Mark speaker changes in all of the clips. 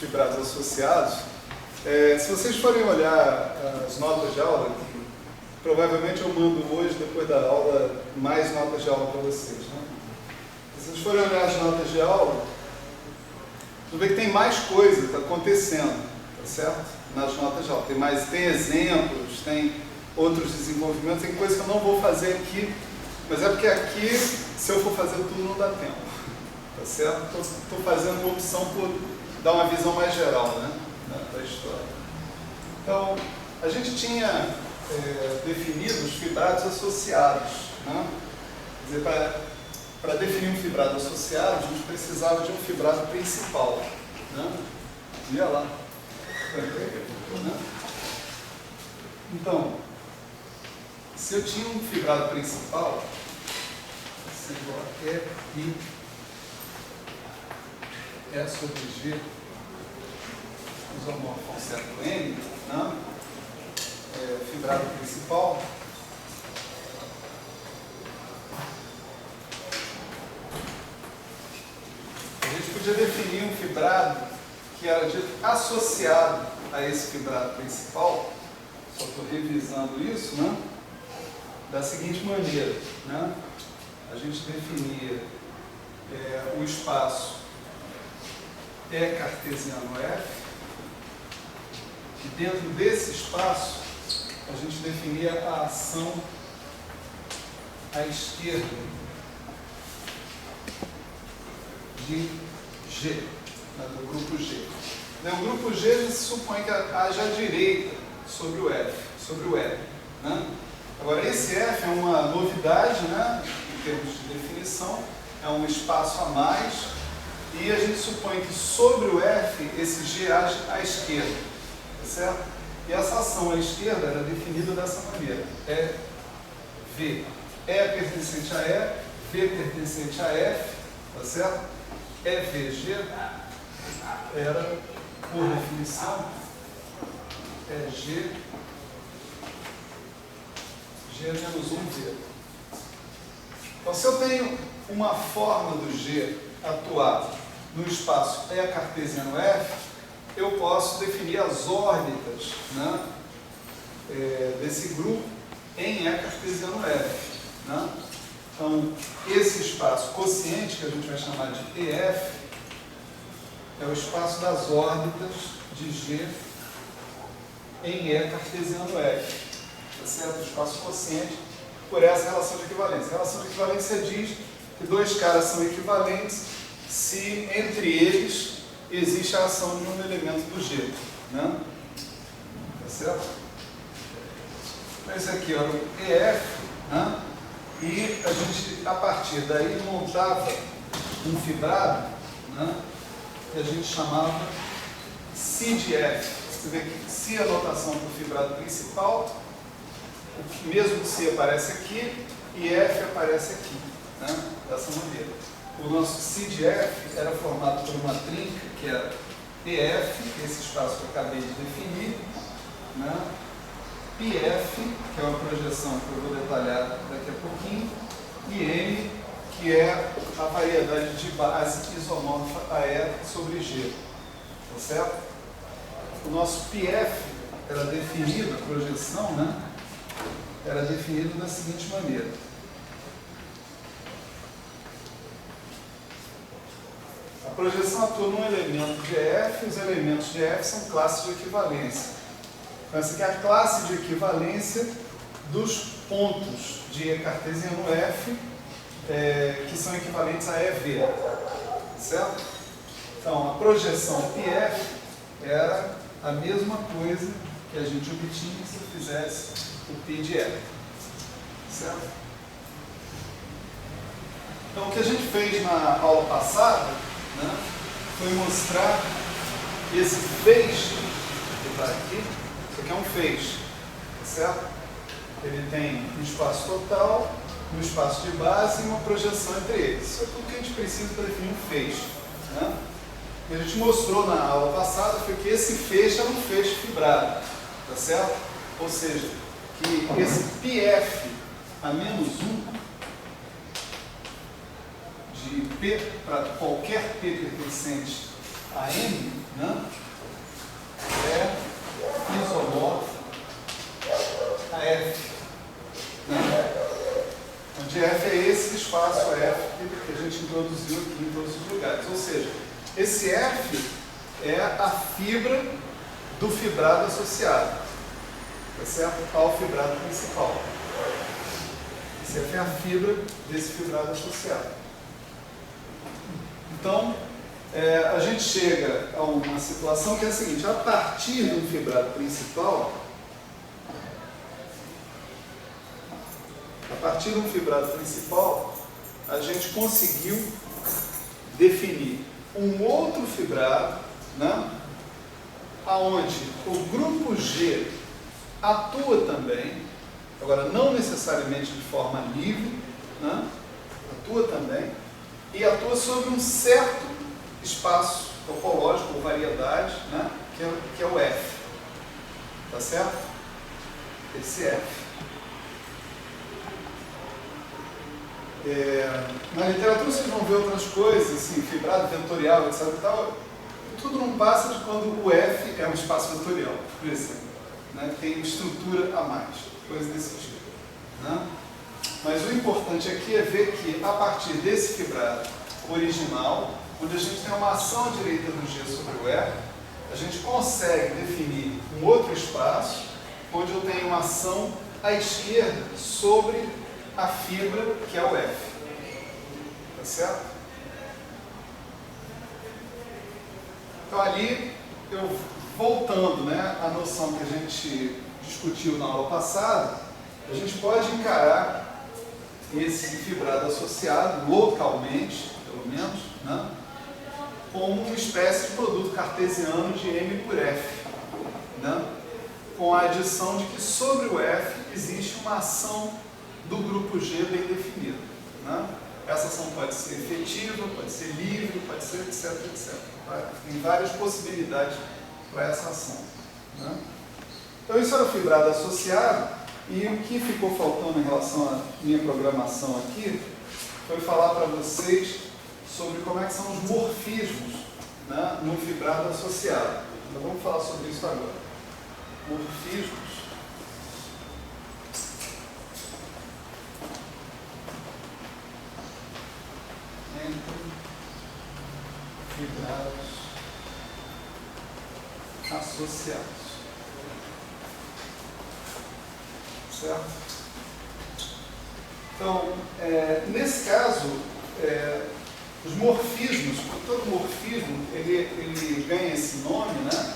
Speaker 1: fibrados associados. Se vocês forem olhar as notas de aula, provavelmente eu mando hoje, depois da aula, mais notas de aula para vocês. Né? Se vocês forem olhar as notas de aula, vocês vê que tem mais coisa acontecendo, tá certo? Nas notas de aula. Tem exemplos, tem outros desenvolvimentos, tem coisas que eu não vou fazer aqui, mas é porque aqui, se eu for fazer tudo, não dá tempo. Tá certo? Estou fazendo uma opção por dar uma visão mais geral, né, da história. Então, a gente tinha definido os fibrados associados. Né? Quer dizer, para definir um fibrado associado, a gente precisava de um fibrado principal. Né? Ia lá. Então, se eu tinha um fibrado principal, esse igual a E sobre G isomorfo a um certo N, né? Fibrado principal, a gente podia definir um fibrado que era associado a esse fibrado principal, só estou revisando isso, né? Da seguinte maneira, né? A gente definia o espaço cartesiano F, e dentro desse espaço a gente definia a ação à esquerda de G, né, do grupo G. O grupo G se supõe que haja à direita sobre o F, sobre o L. Né? Agora, esse F é uma novidade, né, em termos de definição, é um espaço a mais, e a gente supõe que sobre o F, esse G age à esquerda, tá certo? E essa ação à esquerda era definida dessa maneira, V. Pertencente a V pertencente a F, tá certo? VG era, por definição, G menos 1V. Então, se eu tenho uma forma do G atuar no espaço cartesiano F, eu posso definir as órbitas, né, desse grupo em cartesiano F. Né? Então, esse espaço quociente, que a gente vai chamar de EF, é o espaço das órbitas de G em cartesiano F. Tá certo? O espaço quociente por essa relação de equivalência. A relação de equivalência diz que dois caras são equivalentes se entre eles existe a ação de um elemento do G. Né? Tá certo? Então, esse aqui era o EF, né? E a gente, a partir daí, montava um fibrado, né, que a gente chamava Si de F. Você vê que Si é a notação para o fibrado principal, o mesmo Si aparece aqui e F aparece aqui, né, dessa maneira. O nosso Si de F era formado por uma trinca, que era EF, esse espaço que eu acabei de definir, né, PF, que é uma projeção que eu vou detalhar daqui a pouquinho, e M, que é a variedade de base isomorfa a E sobre G. Tá certo? O nosso PF era definido, a projeção, né, era definido da seguinte maneira. A projeção atua num elemento de EF, e os elementos de EF são classes de equivalência. Então, essa aqui é a classe de equivalência dos pontos de cartesiano F, que são equivalentes a EV. Certo? Então, a projeção PF era a mesma coisa que a gente obtinha se eu fizesse o P de F. Certo? Então, o que a gente fez na aula passada, né, foi mostrar esse feixe que está aqui. Isso aqui é um feixe, certo? Ele tem um espaço total, um espaço de base e uma projeção entre eles. Isso é tudo que a gente precisa para definir um feixe. Né? E a gente mostrou na aula passada foi que esse feixe era um feixe fibrado, tá certo? Ou seja, que esse PF a menos 1 de P para qualquer P pertencente a M, né? gente introduziu aqui em todos os lugares. Ou seja, esse F é a fibra do fibrado associado, tá certo? Ao fibrado principal. Esse F é a fibra desse fibrado associado. Então, a gente chega a uma situação que é a seguinte: a partir de um fibrado principal, a gente conseguiu definir um outro fibrado, né, aonde o grupo G atua também, agora não necessariamente de forma livre, né, atua também, e atua sobre um certo espaço topológico ou variedade, né, que é o F. Tá certo? Esse F. Na literatura vocês vão ver outras coisas, assim, fibrado vetorial, etc. Tal. Tudo não passa de quando o F é um espaço vetorial, por exemplo. Né? Tem estrutura a mais, coisa desse tipo. Né? Mas o importante aqui é ver que, a partir desse fibrado original, onde a gente tem uma ação à direita do G sobre o F, a gente consegue definir um outro espaço, onde eu tenho uma ação à esquerda sobre a fibra que é o F. Tá certo? Então ali, eu voltando, né, à noção que a gente discutiu na aula passada, a gente pode encarar esse fibrado associado localmente, pelo menos, né, como uma espécie de produto cartesiano de M por F, né, com a adição de que sobre o F existe uma ação do grupo G bem definida. Né? Essa ação pode ser efetiva, pode ser livre, pode ser etc, etc. Tem várias possibilidades para essa ação. Né? Então isso era o fibrado associado, e o que ficou faltando em relação à minha programação aqui foi falar para vocês sobre como é que são os morfismos, né, no fibrado associado. Então vamos falar sobre isso agora. Morfismos entre fibrados associados. Certo? Então, nesse caso, os morfismos, todo morfismo, ele ganha esse nome, né,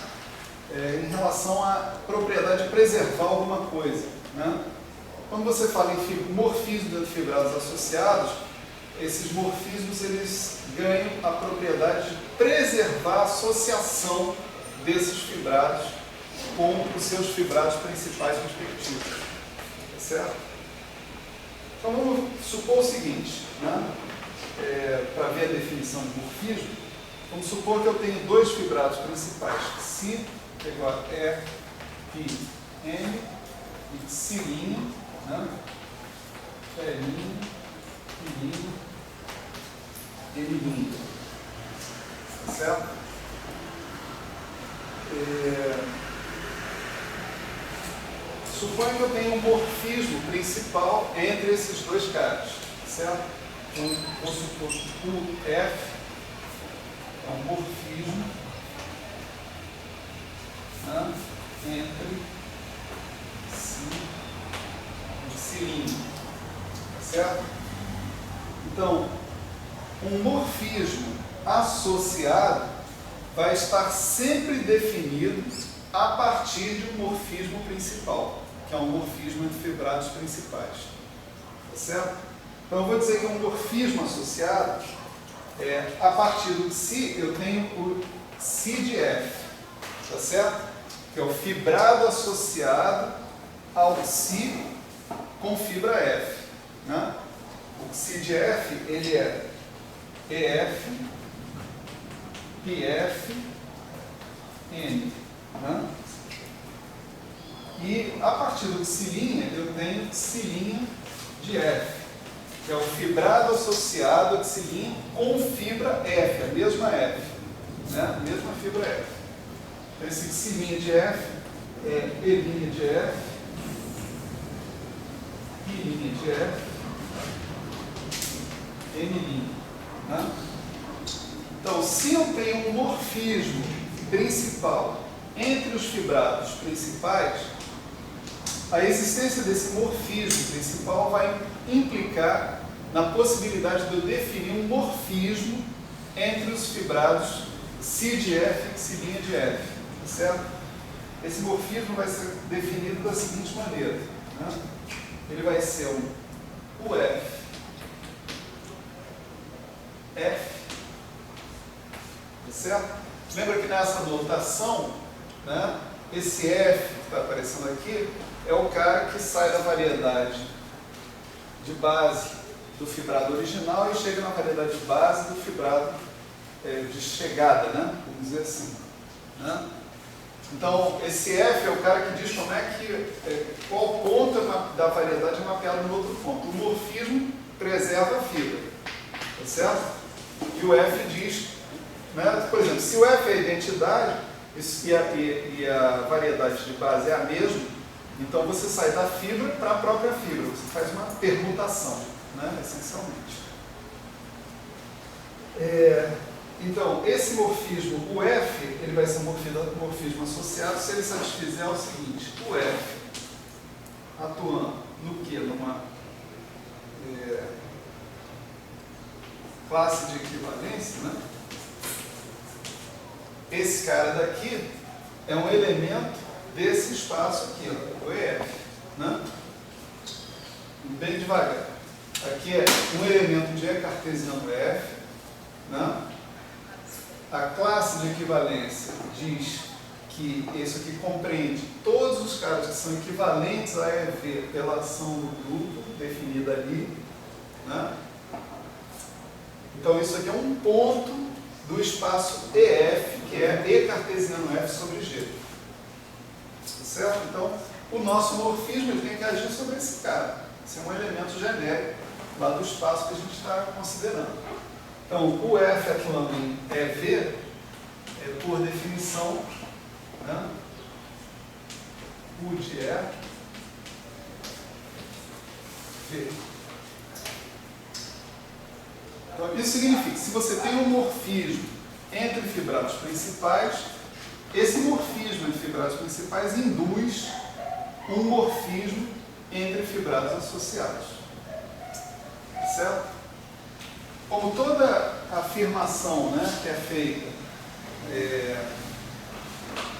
Speaker 1: em relação à propriedade de preservar alguma coisa. Né? Quando você fala em morfismo de fibrados associados, esses morfismos eles ganham a propriedade de preservar a associação desses fibrados com os seus fibrados principais respectivos. Tá certo? Então vamos supor o seguinte, né? Para ver a definição de morfismo, vamos supor que eu tenho dois fibrados principais, Si é igual a F, Pi, M, e Cilinha, né? Felinha, Pilinha, Mlinha. Tá certo? Suponha que eu tenho um morfismo principal entre esses dois caras, certo? Então, vou supor que o F é um morfismo, né, entre Si e Cilinha, tá certo? Então, um morfismo associado vai estar sempre definido a partir de um morfismo principal, que é um morfismo entre fibrados principais. Tá certo? Então eu vou dizer que um morfismo associado a partir do Si, eu tenho o Si de F, tá certo? Que é o fibrado associado ao Si com fibra F. Né? O Si de F, ele é EF, PF, N. Né? E a partir do Cilinha, eu tenho Cilinha de F, que é o fibrado associado a Cilinha com fibra F, a mesma F, né? A mesma fibra F. Então, esse Cilinha de F é E'linha de F, Pi'linha de F, M'linha. Né? Então, se eu tenho um morfismo principal entre os fibrados principais, a existência desse morfismo principal vai implicar na possibilidade de eu definir um morfismo entre os fibrados Si de F e X'D de F, certo? Esse morfismo vai ser definido da seguinte maneira, né? Ele vai ser um UF, F, certo? Lembra que nessa notação, né, esse F que está aparecendo aqui é o cara que sai da variedade de base do fibrado original e chega na variedade de base do fibrado de chegada, né? Vamos dizer assim, né? Então, esse F é o cara que diz como é que, qual ponto da variedade é mapeado no outro ponto. O morfismo preserva a fibra, tá certo? E o F diz, né, por exemplo, se o F é a identidade e a variedade de base é a mesma, então você sai da fibra para a própria fibra, você faz uma permutação, né, essencialmente. Então, esse morfismo, o F, ele vai ser um morfismo associado se ele satisfizer o seguinte: o F atuando no que? Numa classe de equivalência, né? Esse cara daqui é um elemento desse espaço aqui, ó, o EF, né? Bem devagar. Aqui é um elemento de E cartesiano F, né? A classe de equivalência diz que isso aqui compreende todos os caras que são equivalentes a EV pela ação do grupo definida ali, né? Então isso aqui é um ponto do espaço EF, que é E cartesiano F sobre G. Certo? Então, o nosso morfismo ele tem que agir sobre esse cara. Esse é um elemento genérico lá do espaço que a gente está considerando. Então, o F atuando em EV é, por definição, né, U de E, V. Então, isso significa que se você tem um morfismo entre fibrados principais, esse morfismo entre fibrados principais induz um morfismo entre fibrados associados. Certo? Como toda afirmação, né, que é feita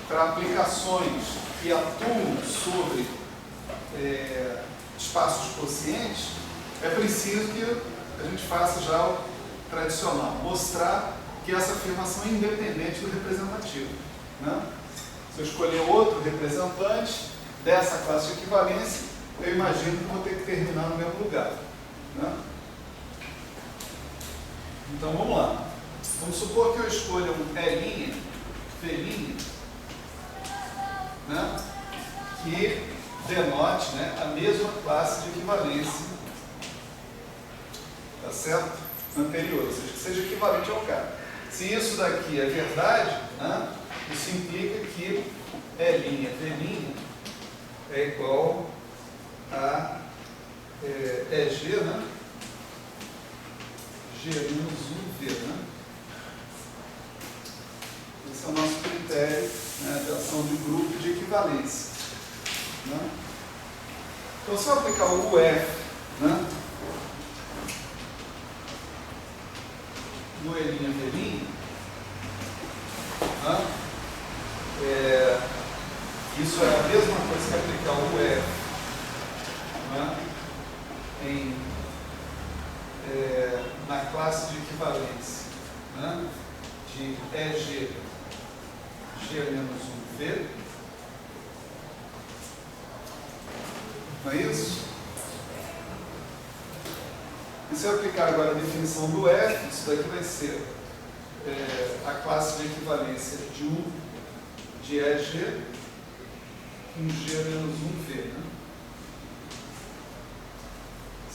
Speaker 1: para aplicações que atuam sobre espaços quocientes, é preciso que a gente faça já o tradicional, mostrar que essa afirmação é independente do representativo, né? Se eu escolher outro representante dessa classe de equivalência, eu imagino que vou ter que terminar no mesmo lugar, né? Então vamos lá. Vamos supor que eu escolha um E', V', né, que denote, né, a mesma classe de equivalência, tá certo? Anterior, ou seja, que seja equivalente ao cara. Se isso daqui é verdade, né, isso implica que E', V' é igual a EG, né? G menos 1V, né? Esse é o nosso critério, né, de ação de grupo de equivalência, né? Então, se eu aplicar o UF, né, no E', V', né, isso é a mesma coisa que aplicar o UF, né, na classe de equivalência, né, de EG, G menos 1V. Não é isso? E se eu aplicar agora a definição do F, isso daqui vai ser a classe de equivalência de U de EG com G menos 1V, né?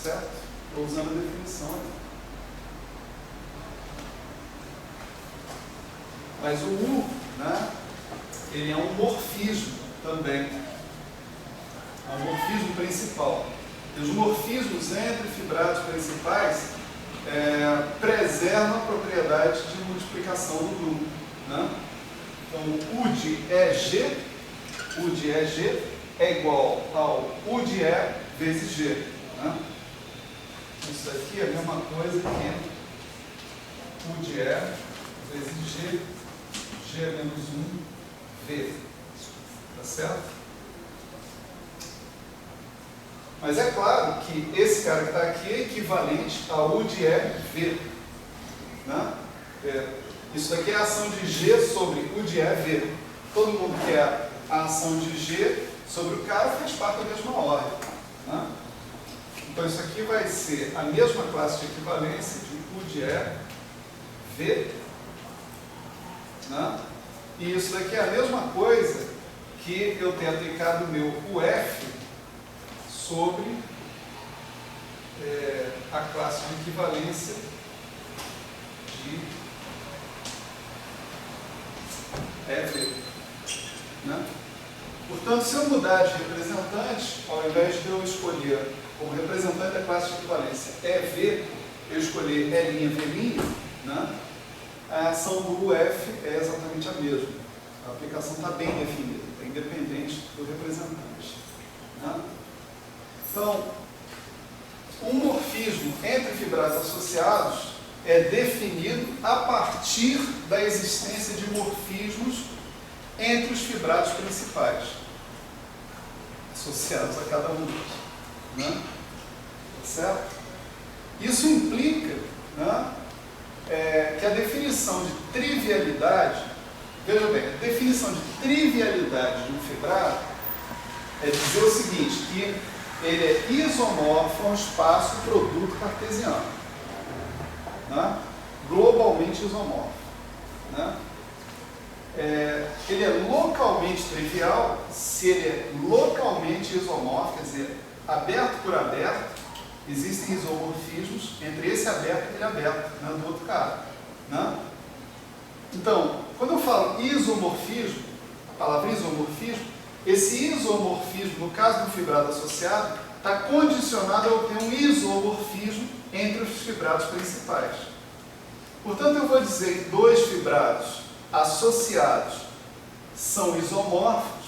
Speaker 1: Certo? Estou usando a definição aqui. Mas o U, né, ele é um morfismo também. É um morfismo principal. E os morfismos entre fibrados principais preserva a propriedade de multiplicação do grupo, né? Então, U de EG é igual ao U de E vezes G, né? Isso aqui é a mesma coisa que U de E vezes G menos 1V, tá certo? Mas é claro que esse cara que está aqui é equivalente a U de EV, né? Isso daqui é a ação de G sobre U de EV. Todo mundo quer a ação de G sobre o cara, faz parte da mesma ordem, né? Então isso aqui vai ser a mesma classe de equivalência de U de EV, né? E isso daqui é a mesma coisa que eu tenho aplicado o meu UF sobre a classe de equivalência de EV, né? Portanto, se eu mudar de representante, ao invés de eu escolher como representante da classe de equivalência EV, eu escolher L'V', né? A ação do UF é exatamente a mesma. A aplicação está bem definida, é independente do representante, né? Então, um morfismo entre fibrados associados é definido a partir da existência de morfismos entre os fibrados principais, associados a cada um deles, né? Certo? Isso implica, né, que a definição de trivialidade, veja bem, a definição de trivialidade de um fibrado é dizer o seguinte, que ele é isomorfo a um espaço produto cartesiano, né? Globalmente isomorfo, né? Ele é localmente trivial se ele é localmente isomorfo, quer dizer, aberto por aberto, existem isomorfismos entre esse aberto e aquele aberto, né, do outro cara, né? Então, quando eu falo isomorfismo, a palavra isomorfismo, esse isomorfismo, no caso do fibrado associado, está condicionado a eu ter um isomorfismo entre os fibrados principais. Portanto, eu vou dizer que dois fibrados associados são isomorfos,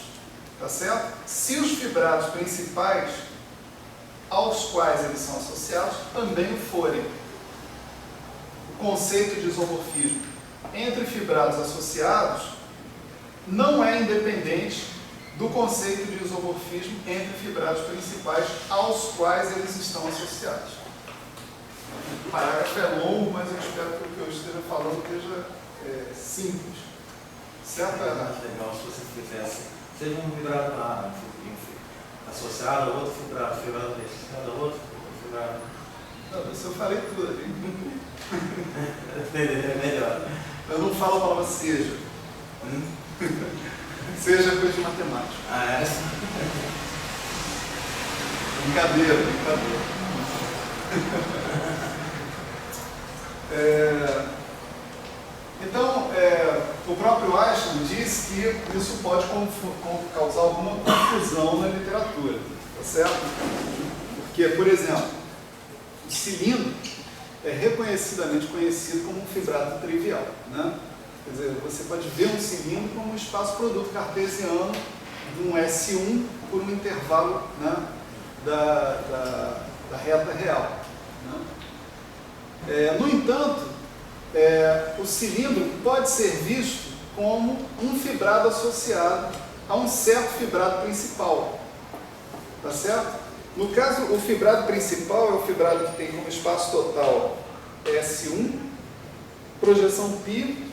Speaker 1: tá certo? Se os fibrados principais aos quais eles são associados também o forem. O conceito de isomorfismo entre fibrados associados não é independente do conceito de isomorfismo entre fibrados principais aos quais eles estão associados. O parágrafo é longo, mas eu espero que o que eu esteja falando esteja simples. Certo?
Speaker 2: É mais legal se você fizesse, seja um fibrado associado ao outro fibrado associado ao outro fibrado.
Speaker 1: Não, isso eu falei tudo ali.
Speaker 2: É melhor.
Speaker 1: Eu não falo a palavra seja. Seja coisa de matemática.
Speaker 2: Ah, é?
Speaker 1: Brincadeira. Então, o próprio Einstein diz que isso pode causar alguma confusão na literatura, tá certo? Porque, por exemplo, o cilindro é reconhecidamente conhecido como um fibrado trivial, né? Quer dizer, você pode ver um cilindro como um espaço produto cartesiano de um S1 por um intervalo, né, da reta real, né? No entanto, o cilindro pode ser visto como um fibrado associado a um certo fibrado principal, tá certo? No caso, o fibrado principal é o fibrado que tem como espaço total S1, projeção π,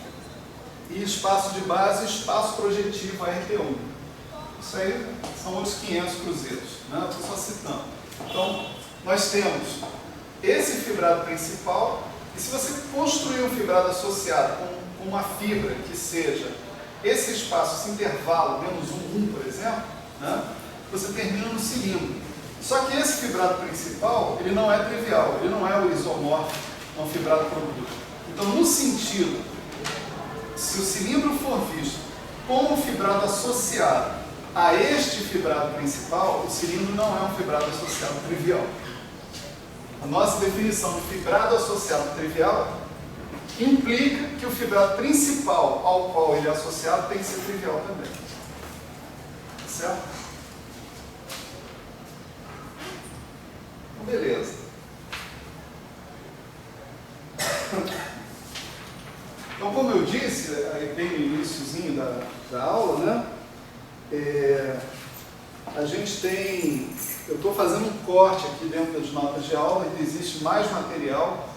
Speaker 1: e espaço de base, espaço projetivo RT1. Isso aí são outros 500 cruzeiros, né? Estou só citando. Então, nós temos esse fibrado principal, e se você construir um fibrado associado com uma fibra que seja esse espaço, esse intervalo, menos 1, por exemplo, né? Você termina no cilindro. Só que esse fibrado principal, ele não é trivial, ele não é o isomorfo, é um fibrado produto. Então, no sentido, se o cilindro for visto como um fibrado associado a este fibrado principal, o cilindro não é um fibrado associado trivial. a nossa definição de fibrado associado trivial implica que o fibrado principal ao qual ele é associado tem que ser trivial também. Certo? Então, beleza. Então, como eu disse, aí bem no iniciozinho da aula, né? A gente tem... Eu estou fazendo um corte aqui dentro das notas de aula, e existe mais material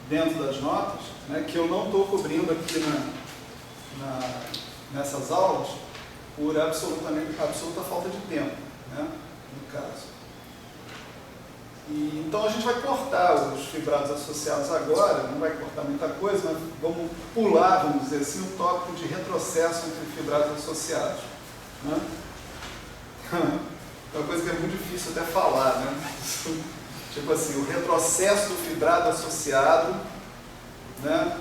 Speaker 1: dentro das notas, né, que eu não estou cobrindo aqui nessas aulas por absoluta falta de tempo, né, no caso. Então a gente vai cortar os fibrados associados agora, não vai cortar muita coisa, mas vamos pular, vamos dizer assim, o tópico de retrocesso entre fibrados associados. Né? É uma coisa que é muito difícil até falar, né? Tipo assim, o retrocesso do fibrado associado, né,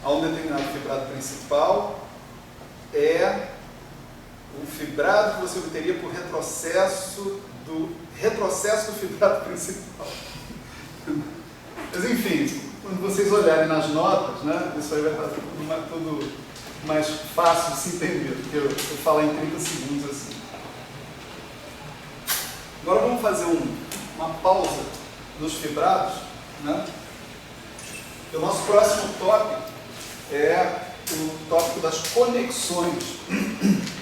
Speaker 1: a um determinado fibrado principal é o fibrado que você obteria por retrocesso do fibrado principal. Mas enfim, quando vocês olharem nas notas, né, isso aí vai estar tudo mais fácil de se entender, porque eu falo em 30 segundos assim. Agora vamos fazer uma pausa nos fibrados, né? E o nosso próximo tópico é o tópico das conexões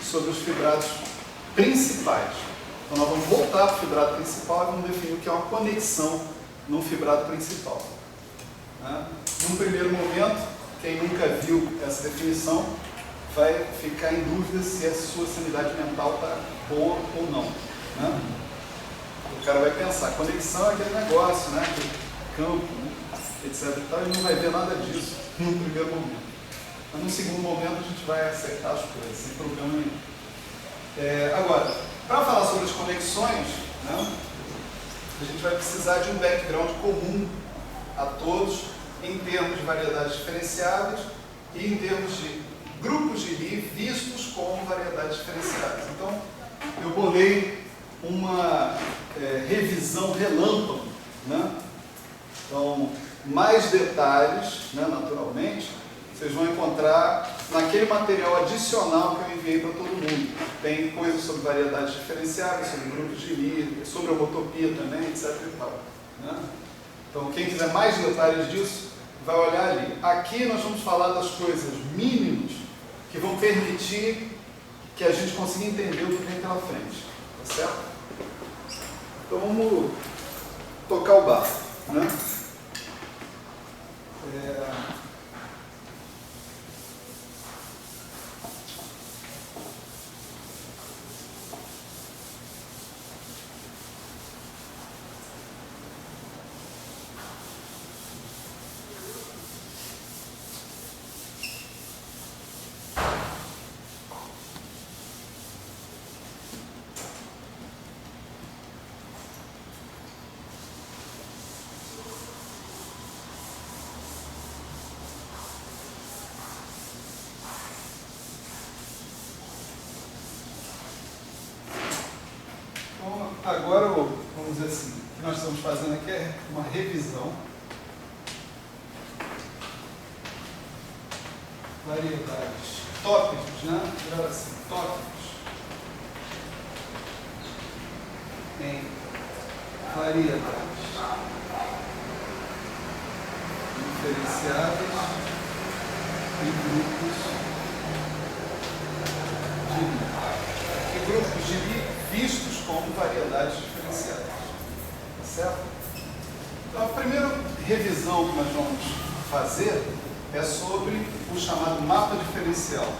Speaker 1: sobre os fibrados principais. Então nós vamos voltar para o fibrado principal e vamos definir o que é uma conexão num fibrado principal. Né? Num primeiro momento, quem nunca viu essa definição vai ficar em dúvida se a sua sanidade mental está boa ou não. Né? O cara vai pensar, conexão é aquele negócio, né? Aquele campo, né? Etc. Então ele não vai ver nada disso no primeiro momento. Mas no segundo momento a gente vai acertar as coisas, sem problema nenhum. Agora, para falar sobre as conexões, né, a gente vai precisar de um background comum a todos em termos de variedades diferenciáveis e em termos de grupos de Lie vistos como variedades diferenciáveis. Então, eu bolei uma revisão relâmpago, né? Então, mais detalhes, né, naturalmente, vocês vão encontrar naquele material adicional que eu enviei para todo mundo. Tem coisas sobre variedades diferenciáveis, sobre grupos de Lie, sobre homotopia também, etc. e tal, né? Então, quem quiser mais detalhes disso, vai olhar ali. Aqui nós vamos falar das coisas mínimas que vão permitir que a gente consiga entender o que vem pela frente. Tá certo? Então vamos tocar o barco, né? Agora, vamos dizer assim, o que nós estamos fazendo aqui é uma revisão. Variedades, tópicos, né? Assim, tópicos em variedades diferenciadas e grupos de Lie. E grupos de Lie vistos como variedades diferenciadas. Tá certo? Então, a primeira revisão que nós vamos fazer é sobre o chamado mapa diferencial.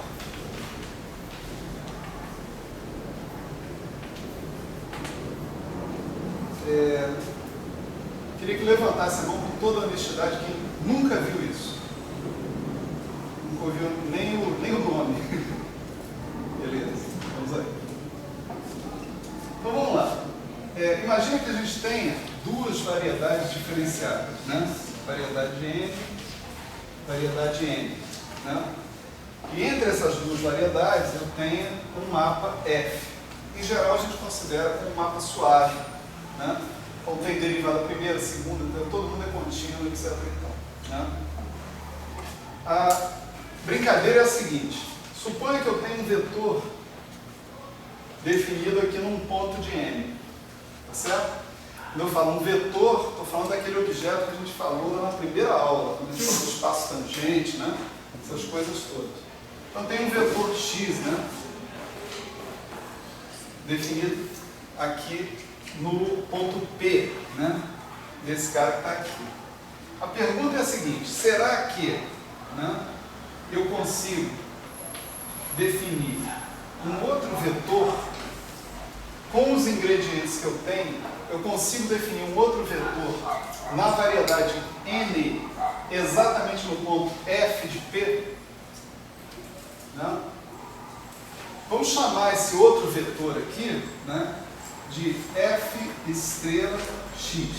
Speaker 1: Queria que levantasse a mão com toda a honestidade quem nunca viu isso. Nunca ouviu nem o nome. Beleza, vamos aí. Então vamos lá. Imagina que a gente tenha duas variedades diferenciadas, né? Variedade N, variedade N, né? E entre essas duas variedades eu tenho um mapa F. Em geral a gente considera como um mapa suave, né? Então tem derivada primeira, segunda, então, todo mundo é contínuo, etc. Então, né? A brincadeira é a seguinte: suponha que eu tenho um vetor definido aqui num ponto de M, tá certo? Quando eu falo um vetor, estou falando daquele objeto que a gente falou lá na primeira aula, quando a gente falou do espaço tangente, né? Essas coisas todas. Então tem um vetor x, né? Definido aqui no ponto P, né? Desse cara que está aqui. A pergunta é a seguinte: será que, né, eu consigo definir um outro vetor com os ingredientes que eu tenho? Eu consigo definir um outro vetor na variedade n exatamente no ponto f de P? Né? Vamos chamar esse outro vetor aqui, né, de f estrela x.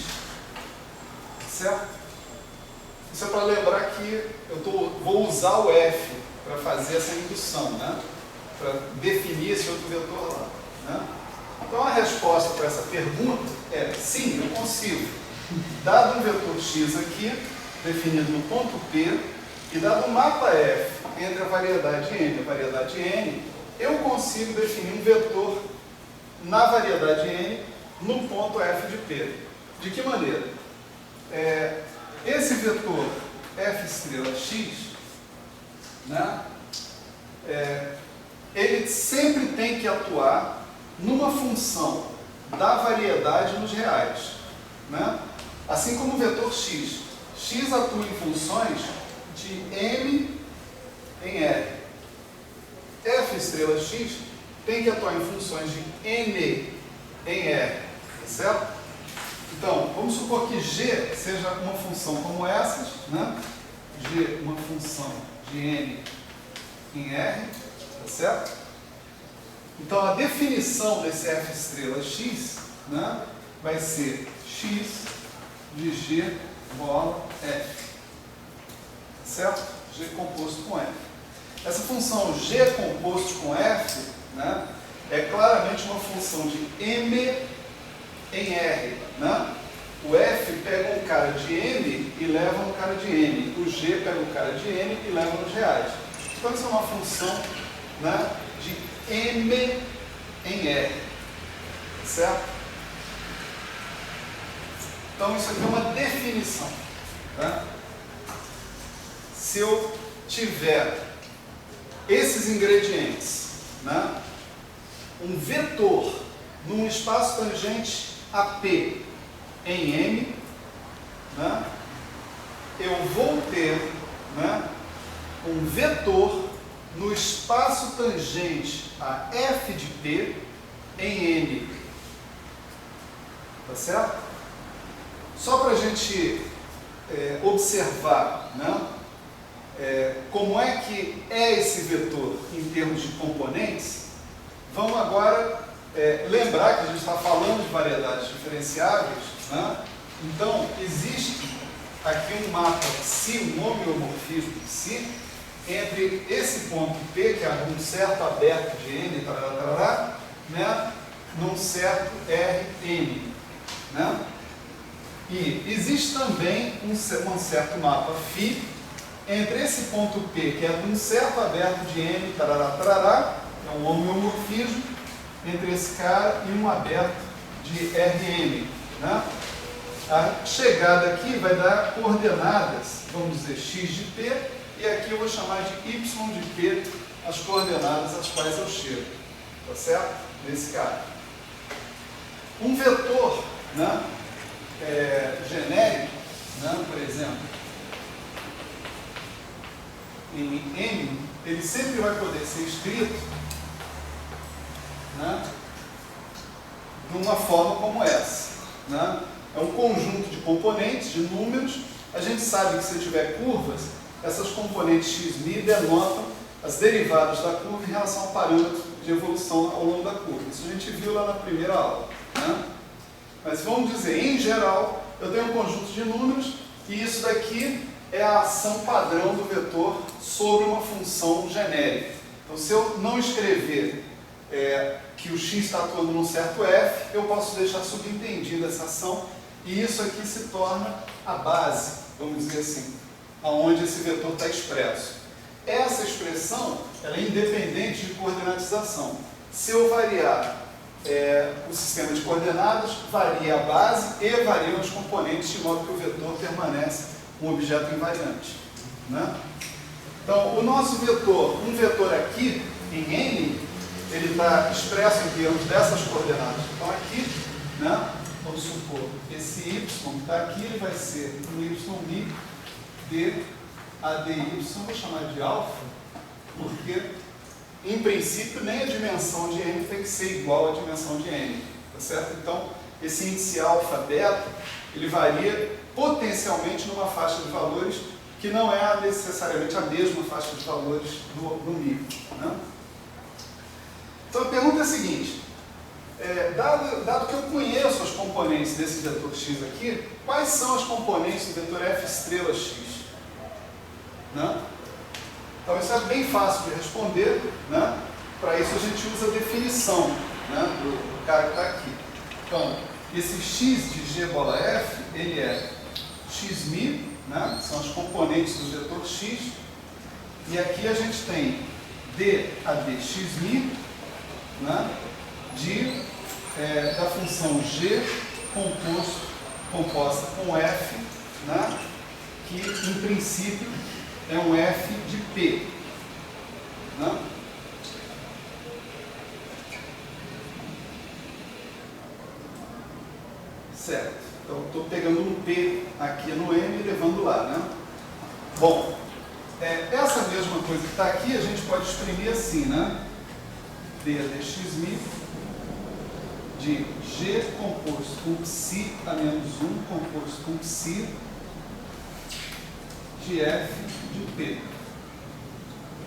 Speaker 1: Certo? Isso é para lembrar que vou usar o f para fazer essa indução, né, para definir esse outro vetor lá. Né? Então a resposta para essa pergunta é sim, eu consigo. Dado um vetor x aqui, definido no ponto P, e dado um mapa f entre a variedade n e a variedade n, eu consigo definir um vetor na variedade n no ponto f de P. De que maneira? Esse vetor f estrela x, né, ele sempre tem que atuar numa função da variedade nos reais, né? Assim como o vetor x. X atua em funções de m em r. F estrela x tem que atuar em funções de n em r, certo? Então, vamos supor que g seja uma função como essas, né? G uma função de n em r, tá certo? Então, a definição desse f estrela x, né, vai ser x de g bola f. Certo? G composto com f. Essa função g composto com f, né, é claramente uma função de m em r. Né? O f pega um cara de m e leva um cara de n. O g pega um cara de n e leva nos reais. Então, isso é uma função, né, de m em r, certo? Então isso aqui é uma definição, tá? Se eu tiver esses ingredientes, né, um vetor num espaço tangente a P em M, né, eu vou ter, né, um vetor no espaço tangente a f de P em N. Tá certo? Só para a gente observar, né, como é que é esse vetor em termos de componentes, vamos agora lembrar que a gente está falando de variedades diferenciáveis, né? Então, existe aqui um mapa psi, um homeomorfismo psi, entre esse ponto P, que é um certo aberto de N, né, num certo Rn. Né? E existe também um certo mapa φ entre esse ponto P, que é um certo aberto de N, é um homeomorfismo entre esse cara e um aberto de Rn. Né? A chegada aqui vai dar coordenadas, vamos dizer, x de P, e aqui eu vou chamar de y de P as coordenadas às quais eu chego. Tá certo? Nesse cara. Um vetor, né, genérico, né, por exemplo, em M, ele sempre vai poder ser escrito, né, de uma forma como essa. Né? É um conjunto de componentes, de números. A gente sabe que se tiver curvas, essas componentes x,mi denotam as derivadas da curva em relação ao parâmetro de evolução ao longo da curva. Isso a gente viu lá na primeira aula. Né? Mas vamos dizer, em geral, eu tenho um conjunto de números e isso daqui é a ação padrão do vetor sobre uma função genérica. Então, se eu não escrever que o x está atuando num certo f, eu posso deixar subentendida essa ação e isso aqui se torna a base, vamos dizer assim, aonde esse vetor está expresso. Essa expressão ela é independente de coordenatização. Se eu variar o sistema de coordenadas, varia a base e variam os componentes, de modo que o vetor permanece um objeto invariante, né? Então, o nosso vetor, um vetor aqui, em N, ele está expresso em termos dessas coordenadas. Então, aqui, né, vamos supor, esse y que está aqui, ele vai ser um y' d ADY, vou chamar de alfa, porque, em princípio, nem a dimensão de N tem que ser igual à dimensão de N, tá certo? Então, esse índice alfa, beta, ele varia potencialmente numa faixa de valores que não é necessariamente a mesma faixa de valores do micro, né? Então, a pergunta é a seguinte, dado que eu conheço as componentes desse vetor x aqui, quais são as componentes do vetor f estrela x? Né? Então, isso é bem fácil de responder, né? Para isso a gente usa a definição, né, do cara que está aqui. Então, esse x de g bola f, ele é xmi, né? São as componentes do vetor x, e aqui a gente tem d a dxmi, né? Da função g composta com f, né? Que em princípio é um f de p, né? Certo. Então, estou pegando um p aqui no m e levando lá, né? Bom, essa mesma coisa que está aqui, a gente pode exprimir assim, né? d dxmi de g composto com psi a menos 1 composto com psi de f de p.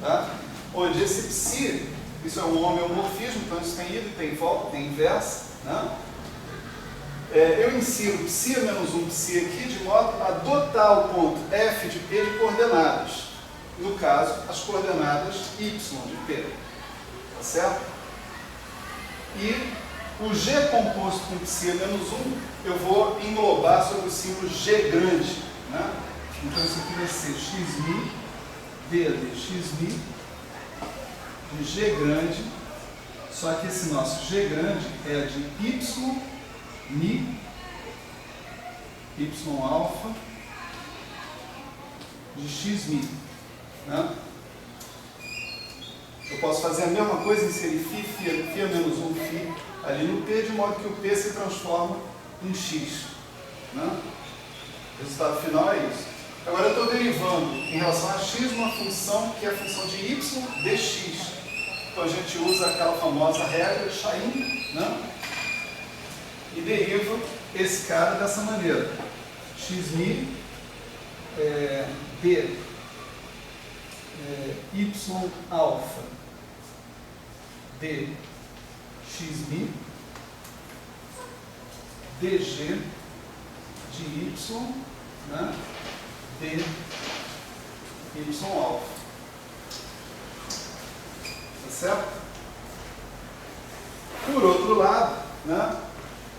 Speaker 1: Tá? Onde esse psi, isso é um homeomorfismo, então isso tem ida e tem volta, tem inversa, né? Eu insiro psi a menos 1 psi aqui de modo a dotar o ponto f de p de coordenadas. No caso, as coordenadas y de p. Tá certo? E o g composto com psi a menos 1, eu vou englobar sobre o símbolo g grande, né? Então isso aqui vai ser xmi, d dxmi, de g grande, só que esse nosso g grande é de y alfa, de xmi, né? Eu posso fazer a mesma coisa, inserir φ a menos 1 φ ali no p, de modo que o p se transforma em x, né? O resultado final é isso. Agora eu estou derivando em relação a x uma função que é a função de y dx. Então a gente usa aquela famosa regra de Chain, né? E deriva esse cara dessa maneira. xmi d y alfa d xmi dg de y, né? d y alfa. Tá certo? Por outro lado, né,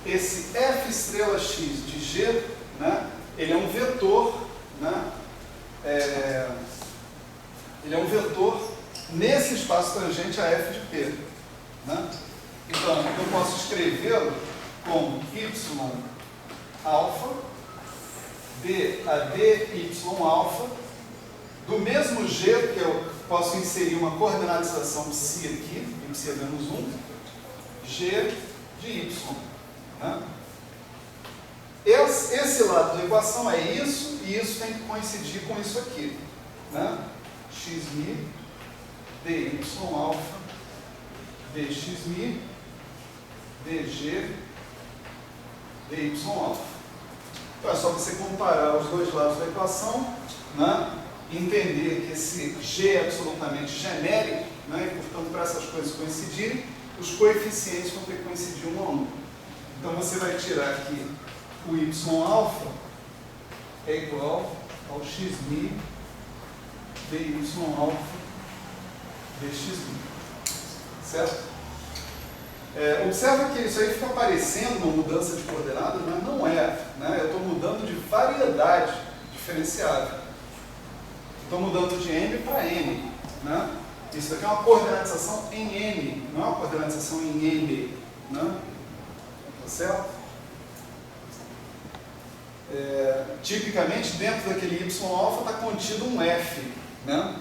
Speaker 1: esse f estrela x de g, né, ele é um vetor, né, ele é um vetor nesse espaço tangente a f de p, né? Então, eu posso escrevê-lo como y alfa d a dy alfa, do mesmo jeito que eu posso inserir uma coordenatização psi aqui, psi a menos 1, g de y, né? Esse lado da equação é isso, e isso tem que coincidir com isso aqui, né? xmi dy alfa dxmi dg dy alfa. Então é só você comparar os dois lados da equação, né? Entender que esse g é absolutamente genérico, né? E portanto, para essas coisas coincidirem, os coeficientes vão ter que coincidir um a um. Então você vai tirar aqui o y alfa é igual ao xmi dy alfa dxmi. Certo? Observa que isso aí fica parecendo uma mudança de coordenadas, mas não é. Né? Eu estou mudando de variedade diferenciável. Estou mudando de M para N. Né? Isso aqui é uma coordenatização em N, não é uma coordenatização em M. Né? Tá certo? Tipicamente, dentro daquele Y alfa está contido um F. Né?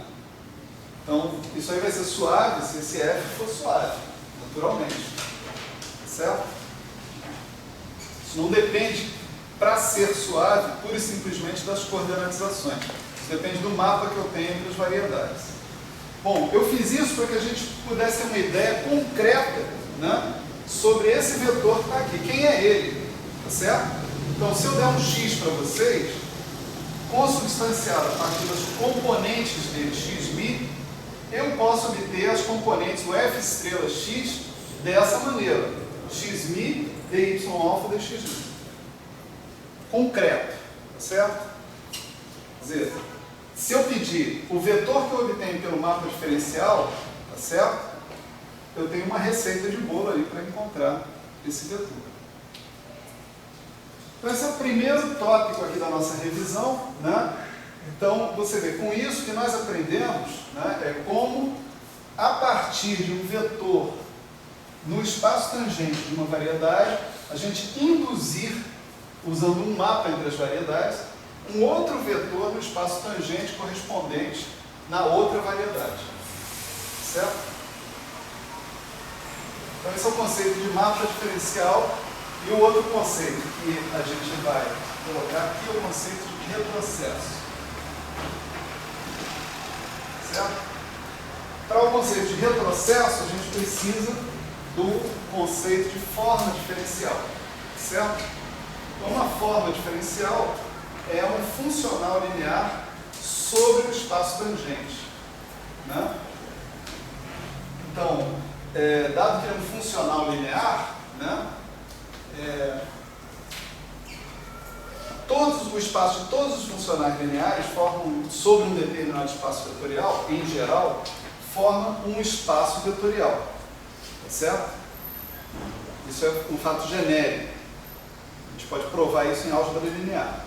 Speaker 1: Então, isso aí vai ser suave se esse F for suave, naturalmente. Certo? Isso não depende, para ser suave, pura e simplesmente das coordenatizações. Isso depende do mapa que eu tenho entre as variedades. Bom, eu fiz isso para que a gente pudesse ter uma ideia concreta, né, sobre esse vetor que está aqui. Quem é ele? Tá certo? Então, se eu der um x para vocês, consubstanciado a partir das componentes dele, xmi, eu posso obter as componentes, o f estrela x, dessa maneira. Xmi, dy alfa, dxmi. Concreto, tá certo? Quer dizer, se eu pedir o vetor que eu obtenho pelo mapa diferencial, tá certo? Eu tenho uma receita de bolo ali para encontrar esse vetor. Então esse é o primeiro tópico aqui da nossa revisão, né? Então você vê, com isso que nós aprendemos, né, é como a partir de um vetor no espaço tangente de uma variedade, a gente induzir, usando um mapa entre as variedades, um outro vetor no espaço tangente correspondente na outra variedade. Certo? Então esse é o conceito de mapa diferencial. E o outro conceito que a gente vai colocar aqui é o conceito de retrocesso. Certo? Para o conceito de retrocesso, a gente precisa do conceito de forma diferencial. Certo? Então, uma forma diferencial é um funcional linear sobre o espaço tangente. Né? Então, dado que é um funcional linear, né, o espaço de todos os funcionais lineares formam, sobre um determinado espaço vetorial, em geral, formam um espaço vetorial. Tá certo? Isso é um fato genérico. A gente pode provar isso em álgebra linear.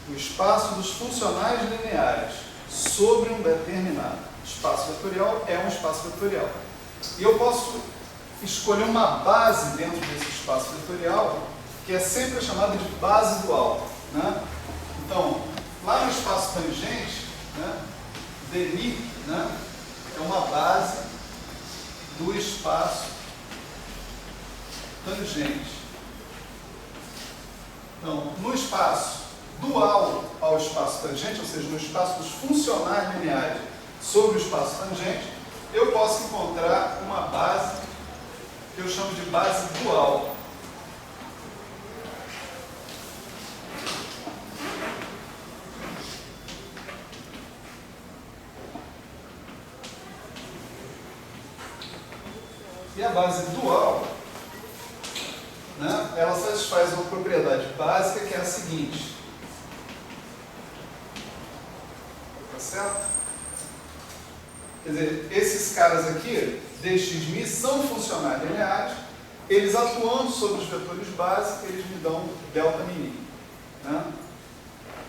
Speaker 1: O espaço dos funcionais lineares sobre um determinado espaço vetorial é um espaço vetorial. E eu posso escolher uma base dentro desse espaço vetorial, que é sempre chamada de base dual. Né? Então, lá no espaço tangente, né, dmi, né, é uma base do espaço tangente. Então, no espaço dual ao espaço tangente, ou seja, no espaço dos funcionais lineares sobre o espaço tangente, eu posso encontrar uma base que eu chamo de base dual. E a base dual, né, ela satisfaz uma propriedade básica que é a seguinte. Tá certo? Quer dizer, esses caras aqui, dxmi, são funcionais lineares, eles atuando sobre os vetores básicos, eles me dão delta mini. Né?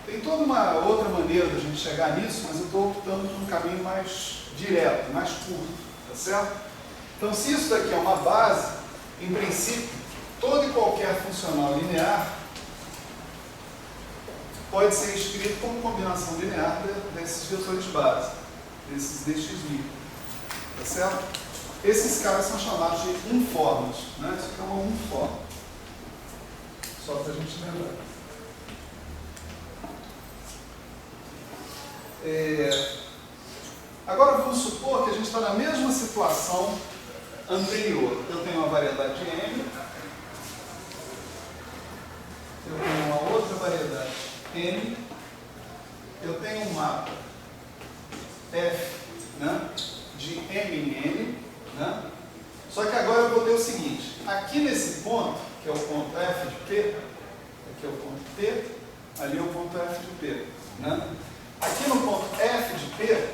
Speaker 1: Tem toda uma outra maneira da gente chegar nisso, mas eu estou optando por um caminho mais direto, mais curto. Tá certo? Então, se isso daqui é uma base, em princípio, todo e qualquer funcional linear pode ser escrito como combinação linear desses vetores base, desses dxmi. Tá certo? Esses caras são chamados de unformas. Né? Isso aqui é uma unforma. Só para a gente lembrar. Agora vamos supor que a gente está na mesma situação anterior. Eu tenho uma variedade de M, eu tenho uma outra variedade N, eu tenho um mapa F, né, de M em N, né? Só que agora eu vou ter o seguinte, aqui nesse ponto, que é o ponto F de P, aqui é o ponto T, ali é o ponto F de P. Né? Aqui no ponto F de P,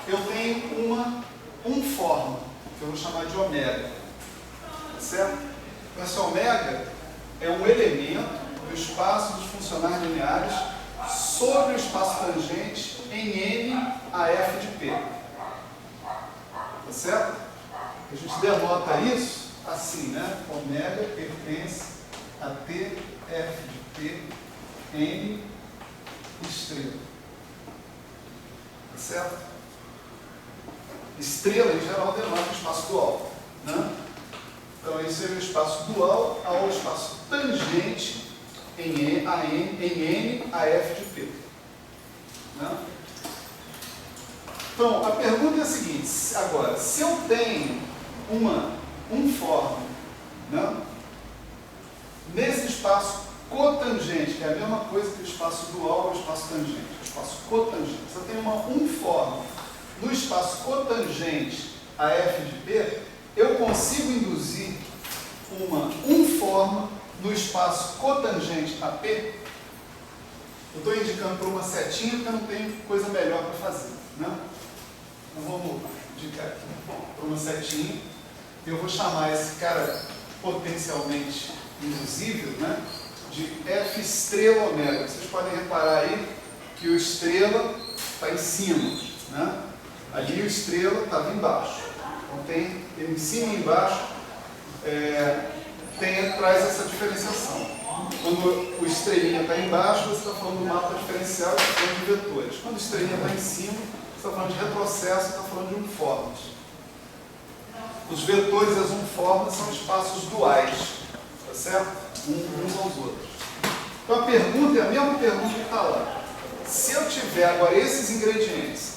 Speaker 1: eu tenho uma unforma, que eu vou chamar de ômega. certo? Então, esse ômega é um elemento do espaço dos funcionais lineares sobre o espaço tangente em N a F de P. Tá certo? A gente denota isso assim, né? Ômega pertence a T, F de P, N, estrela. Tá certo? Estrela, em geral, denota o espaço dual. Né? Então, esse seria o espaço dual ao espaço tangente em N a F de P. Né? Então, a pergunta é a seguinte, agora, se eu tenho um fórmula, né, nesse espaço cotangente, que é a mesma coisa que o espaço dual ao espaço tangente, o espaço cotangente, se eu tenho um fórmula no espaço cotangente a F de P, eu consigo induzir um fórmula no espaço cotangente a P. Eu estou indicando para uma setinha porque eu não tenho coisa melhor para fazer. Né? Então vamos indicar aqui para uma setinha. Eu vou chamar esse cara potencialmente induzível, né, de F estrela ômega. Vocês podem reparar aí que o estrela está em cima. Né? Ali o estrela estava embaixo. Então tem em cima e embaixo, traz essa diferenciação. Quando o estrelinha está embaixo, você está falando do mapa diferencial, está falando de vetores. Quando o estrelinha está em cima, você está falando de retrocesso, está falando de unfórmulas. Os vetores e as unfórmulas são espaços duais, tá certo? Uns aos outros. Então a pergunta é a mesma pergunta que está lá. Se eu tiver agora esses ingredientes,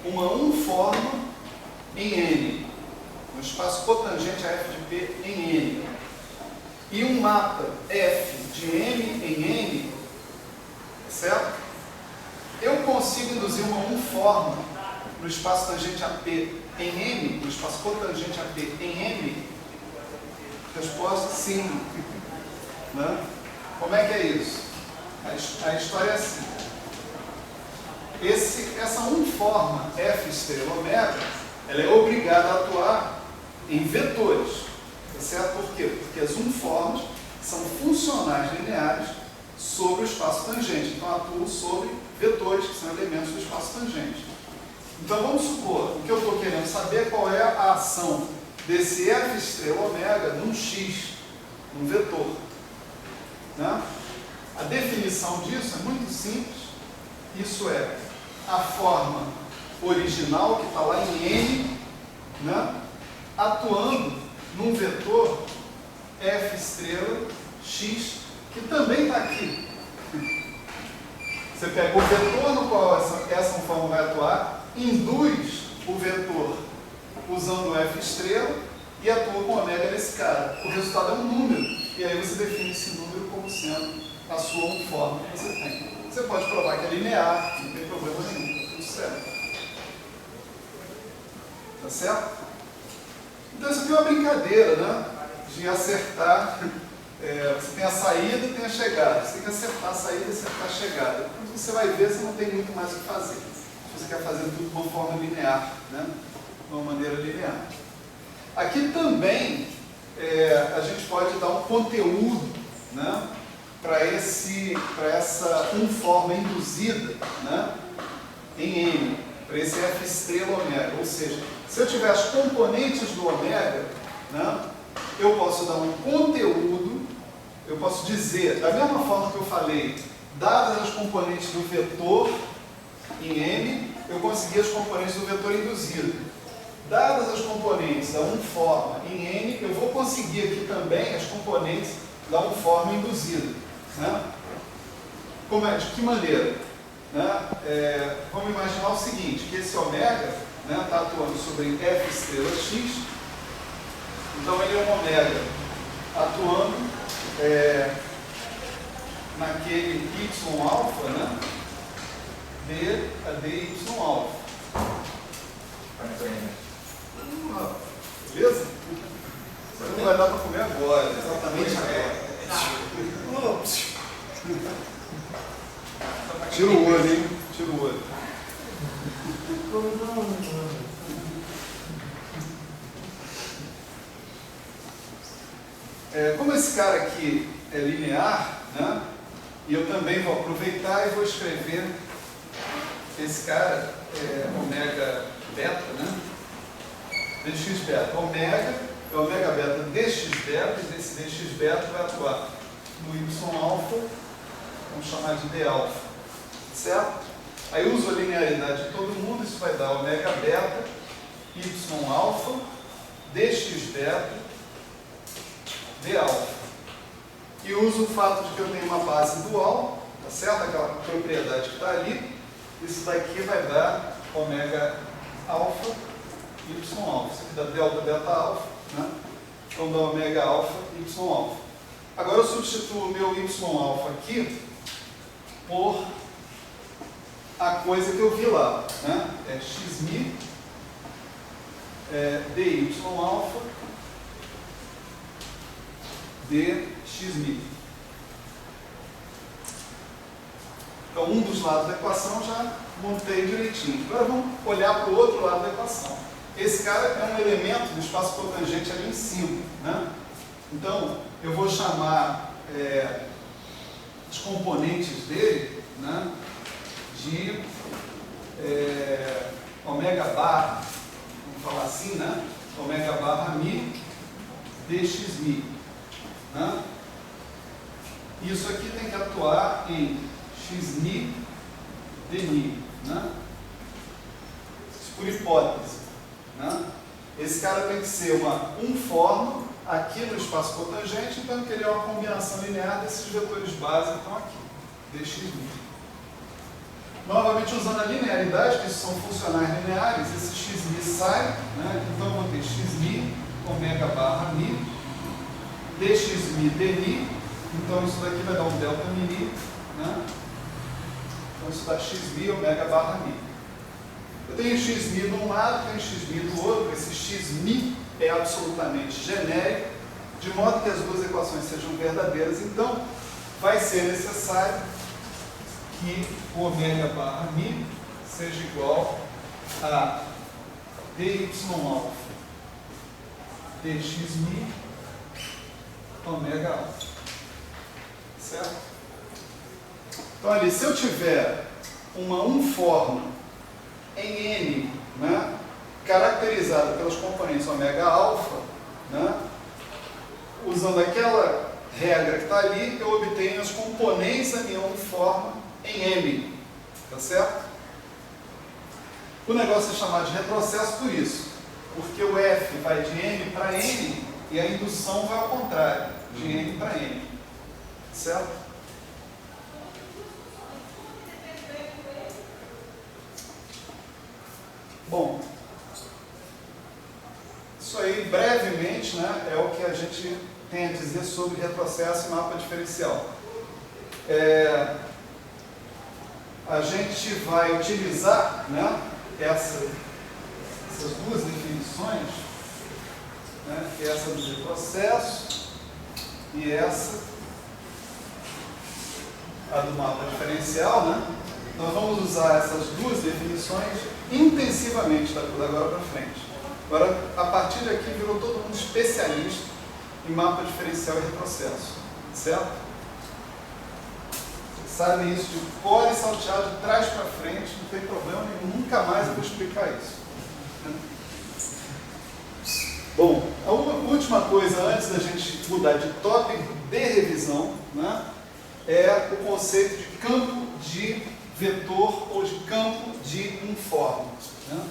Speaker 1: uma unfórmula em N, no espaço cotangente a F de P em N, e um mapa F de M em N, certo? Eu consigo induzir uma unfórmula no espaço tangente a P em M, no espaço cotangente a P em M? Resposta, sim. Né? Como é que é isso? A história é assim. Essa unfórmula F estrela ômega, ela é obrigada a atuar em vetores. Tá certo? Por quê? Porque as unfórmulas são funcionais lineares sobre o espaço tangente. Então, atuam sobre vetores, que são elementos do espaço tangente. Então, vamos supor, o que eu estou querendo saber é qual é a ação desse F estrela ômega num X, num vetor. Né? A definição disso é muito simples. Isso é a forma original, que está lá em N, né? Atuando num vetor F estrela X, que também está aqui. Você pega o vetor no qual essa forma vai atuar, induz o vetor usando o F estrela e atua com ômega nesse cara. O resultado é um número, e aí você define esse número como sendo a sua unfórmula que você tem. Você pode provar que é linear, não tem problema nenhum, está tudo certo. Tá certo? Então isso aqui é uma brincadeira, né? De acertar. Você tem a saída e tem a chegada. Você tem que acertar a saída e acertar a chegada. Quando você vai ver, você não tem muito mais o que fazer. Você quer fazer tudo de uma forma linear, né? De uma maneira linear. Aqui também a gente pode dar um conteúdo, né, para essa unfórmula induzida, né, em N, para esse F estrela ômega. Ou seja, se eu tiver as componentes do ômega, né, eu posso dar um conteúdo, eu posso dizer, da mesma forma que eu falei, dadas as componentes do vetor em M, eu consegui as componentes do vetor induzido. Dadas as componentes da unfórmula em N, eu vou conseguir aqui também as componentes da unfórmula induzida. Né? De que maneira? Né? Vamos imaginar o seguinte, que esse ômega está atuando sobre F estrela X, então ele é um ômega atuando naquele Y alfa, né? dy alfa. Beleza? Isso não vai dar para comer agora, exatamente agora. Tira o olho, hein? Tira o olho. Como esse cara aqui é linear, né? E eu também vou aproveitar e vou escrever esse cara, ômega beta, né? dx beta. Ômega é ômega beta dx beta, e esse dx beta vai atuar no y alfa, vamos chamar de d alfa, certo? Aí eu uso a linearidade de todo mundo, isso vai dar ômega beta, y alfa, dx beta, d alfa. E uso o fato de que eu tenho uma base dual, tá certo? Aquela propriedade que está ali. Isso daqui vai dar ômega alfa, y alfa. Isso aqui dá delta beta alfa, né? Então dá ômega alfa, y alfa. Agora eu substituo o meu y alfa aqui por a coisa que eu vi lá, né? É xmi dy alfa dxmi. Então, um dos lados da equação já montei direitinho. Agora vamos olhar para o outro lado da equação. Esse cara é um elemento do espaço cotangente ali em cima, né? Então, eu vou chamar os componentes dele, né, de ômega barra, vamos falar assim, né? Ômega barra mi dxmi. Né? Isso aqui tem que atuar em xmi dmi, né? Isso por hipótese, né? Esse cara tem que ser uma forma aqui no espaço cotangente, então que ele é uma combinação linear desses vetores base que estão aqui, dxmi. Novamente usando a linearidade, que são funcionais lineares, esse xmi sai, né? Então eu vou ter xmi ômega barra mi dxmi dmi, então isso daqui vai dar um delta mi, né? Então isso dá xmi ômega barra mi. Eu tenho xmi de um lado, tenho xmi do outro. Esse xmi é absolutamente genérico, de modo que as duas equações sejam verdadeiras. Então vai ser necessário que o ômega barra mi seja igual a dy alfa dxmi ômega alfa, certo? Então ali, se eu tiver uma forma em N, né, caracterizada pelos componentes ômega alfa, né, usando aquela regra que está ali, eu obtenho os componentes da minha forma em M, tá certo? O negócio é chamado de retrocesso por isso, porque o F vai de M para N e a indução vai ao contrário, de N para N, certo? Bom, isso aí brevemente, né, é o que a gente tem a dizer sobre retrocesso e mapa diferencial. A gente vai utilizar, né, essas duas definições, né, essa do retrocesso e essa, a do mapa diferencial, né? Nós vamos usar essas duas definições intensivamente da agora para frente. Agora, a partir daqui, virou todo mundo especialista em mapa diferencial e retrocesso, certo? Vocês sabem isso de cor e salteado, de trás para frente, não tem problema nenhum, nunca mais eu vou explicar isso. Bom, a última coisa antes da gente mudar de tópico de revisão, né, é o conceito de campo de vetor ou de campo de forma, né?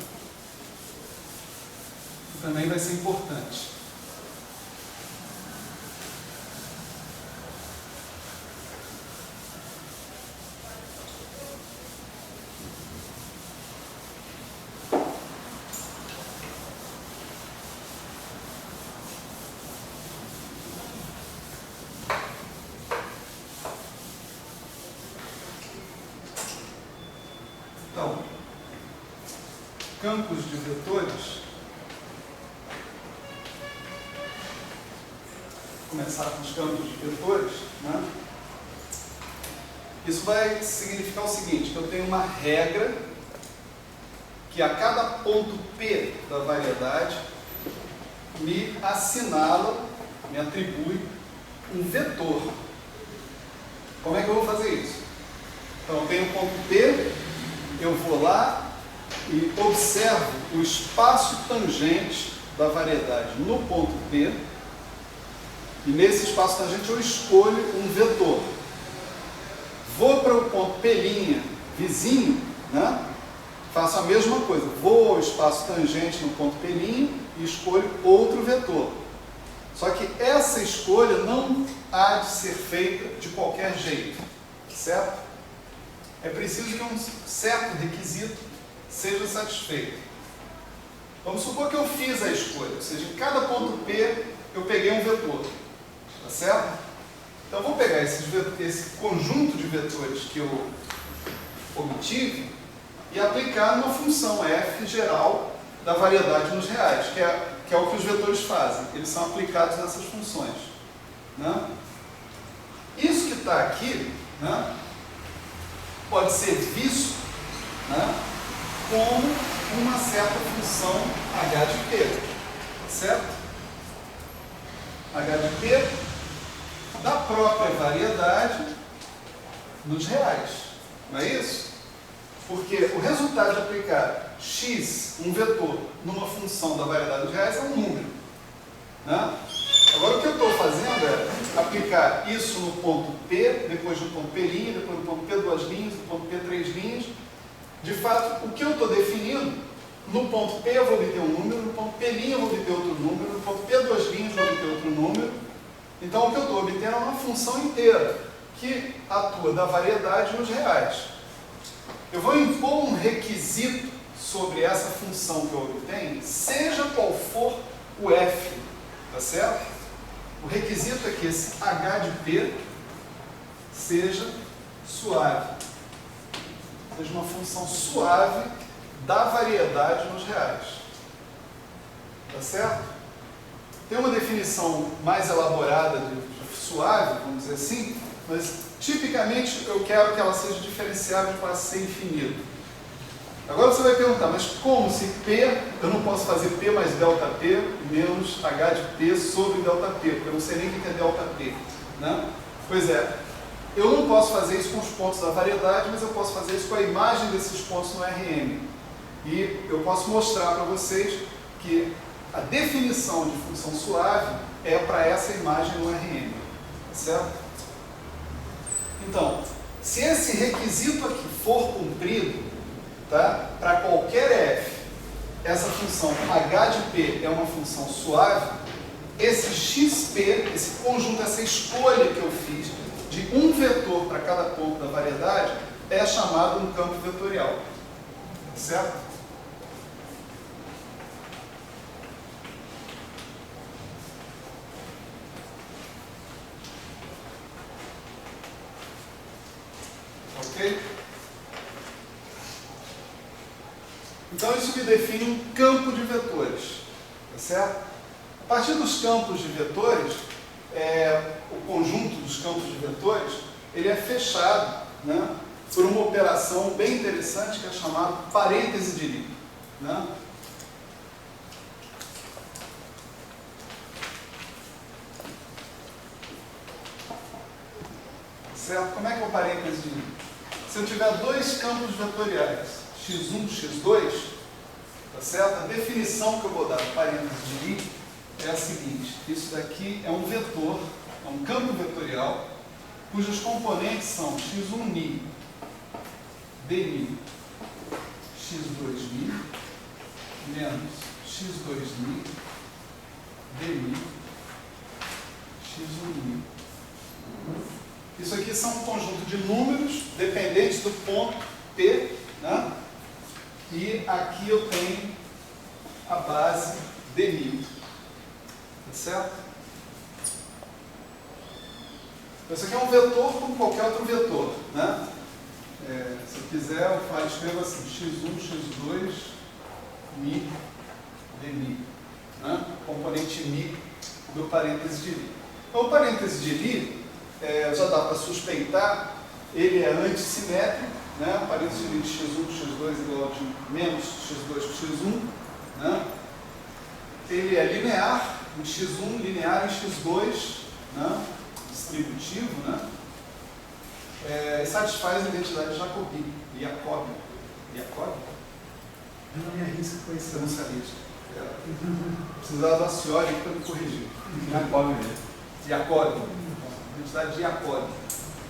Speaker 1: Também vai ser importante. Então, campos de vetores. Começar com os campos de vetores, né? Isso vai significar o seguinte, que eu tenho uma regra que a cada ponto P da variedade me assinala me atribui um vetor. Como é que eu vou fazer isso? Então, eu tenho o ponto P, eu vou lá e observo o espaço tangente da variedade no ponto P, e nesse espaço tangente eu escolho um vetor. Vou para o ponto P' vizinho, né? Faço a mesma coisa, vou ao espaço tangente no ponto P' e escolho outro vetor. Só que essa escolha não há de ser feita de qualquer jeito, certo? É preciso que um certo requisito seja satisfeito. Vamos supor que eu fiz a escolha, ou seja, em cada ponto P eu peguei um vetor, tá certo? Então eu vou pegar esse conjunto de vetores que eu obtive e aplicar numa função f geral da variedade nos reais, que é o que os vetores fazem, eles são aplicados nessas funções, né? Isso que está aqui, né, pode ser visto, né, como uma certa função h de p, certo? h de p da própria variedade nos reais, não é isso? Porque o resultado de aplicar x, um vetor, numa função da variedade dos reais é um número, né? Agora o que eu estou fazendo é aplicar isso no ponto P, depois no ponto P', depois no ponto P duas linhas, no ponto P três linhas. De fato, o que eu estou definindo, no ponto P eu vou obter um número, no ponto P' eu vou obter outro número, no ponto P duas linhas eu vou obter outro número. Então o que eu estou obtendo é uma função inteira, que atua da variedade nos reais. Eu vou impor um requisito sobre essa função que eu obtenho, seja qual for o f, tá certo? O requisito é que esse h de p seja suave, seja uma função suave da variedade nos reais, tá certo? Tem uma definição mais elaborada de suave, vamos dizer assim, mas tipicamente eu quero que ela seja diferenciável para ser infinito. Agora você vai perguntar, mas como se P, eu não posso fazer P mais delta P menos H de P sobre delta P, porque eu não sei nem o que é delta P, né? Pois é, eu não posso fazer isso com os pontos da variedade, mas eu posso fazer isso com a imagem desses pontos no RM. E eu posso mostrar para vocês que a definição de função suave é para essa imagem no RM, tá certo? Então, se esse requisito aqui for cumprido, tá? Para qualquer f, essa função h de p é uma função suave, esse xp, esse conjunto, essa escolha que eu fiz de um vetor para cada ponto da variedade, é chamado um campo vetorial, certo? Ok? Então isso me define um campo de vetores, tá certo? A partir dos campos de vetores, o conjunto dos campos de vetores, ele é fechado, né, por uma operação bem interessante que é chamada parêntese de Lie, né? Certo? Como é que é o parêntese de Lie? Se eu tiver dois campos vetoriais, x1, x2, tá certo? A definição que eu vou dar do parêntese de Lie é a seguinte: isso daqui é um vetor, é um campo vetorial, cujos componentes são x1 dμ, x2 menos x2 dμ, x1. Isso aqui são um conjunto de números dependentes do ponto P, né? E aqui eu tenho a base dμ, tá certo? Isso aqui é um vetor como qualquer outro vetor, né? Se eu quiser, eu escrevo assim, x1, x2, μ, dμ, né? Componente μ do parêntese de Lie. Então, o parêntese de Lie, já dá para suspeitar, ele é antissimétrico, né? O parêntese de Lie de x1 com x2 igual a de menos x2 com x1, né? Ele é linear, em x1 linear em x2, né, distributivo, né, satisfaz a identidade de Jacobi. Jacobi? Eu não me arrisco com isso, eu não sabia disso. Precisava do Acioli para me corrigir.
Speaker 3: Jacobi mesmo.
Speaker 1: Jacobi. Identidade de Jacobi.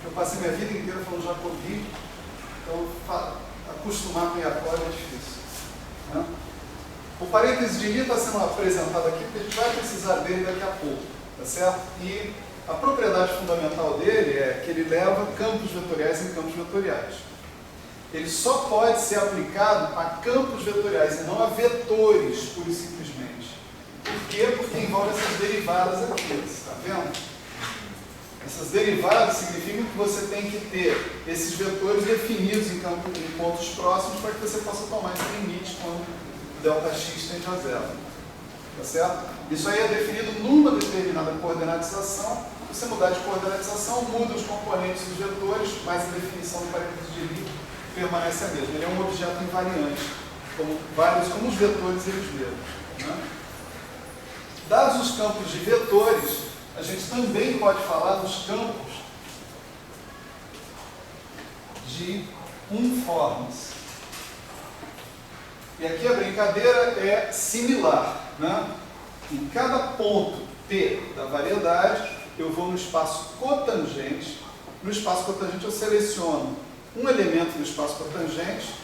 Speaker 1: Eu passei minha vida inteira falando Jacobi, então acostumar com Jacobi é difícil. Né? O parêntese de Lie está sendo apresentado aqui porque a gente vai precisar dele daqui a pouco, tá certo? E a propriedade fundamental dele é que ele leva campos vetoriais em campos vetoriais. Ele só pode ser aplicado a campos vetoriais e não a vetores, pura e simplesmente. Por quê? Porque envolve essas derivadas aqui, você está vendo? Essas derivadas significam que você tem que ter esses vetores definidos em pontos próximos para que você possa tomar esse limite quando ΔX tende a zero. Tá certo? Isso aí é definido numa determinada coordenatização. Se você mudar de coordenatização, muda os componentes dos vetores, mas a definição do parêntese de Lie permanece a mesma. Ele é um objeto invariante, como os vetores eles mesmos. Né? Dados os campos de vetores, a gente também pode falar dos campos de uniformes. E aqui a brincadeira é similar. Né? Em cada ponto P da variedade, eu vou no espaço cotangente. No espaço cotangente eu seleciono um elemento do espaço cotangente,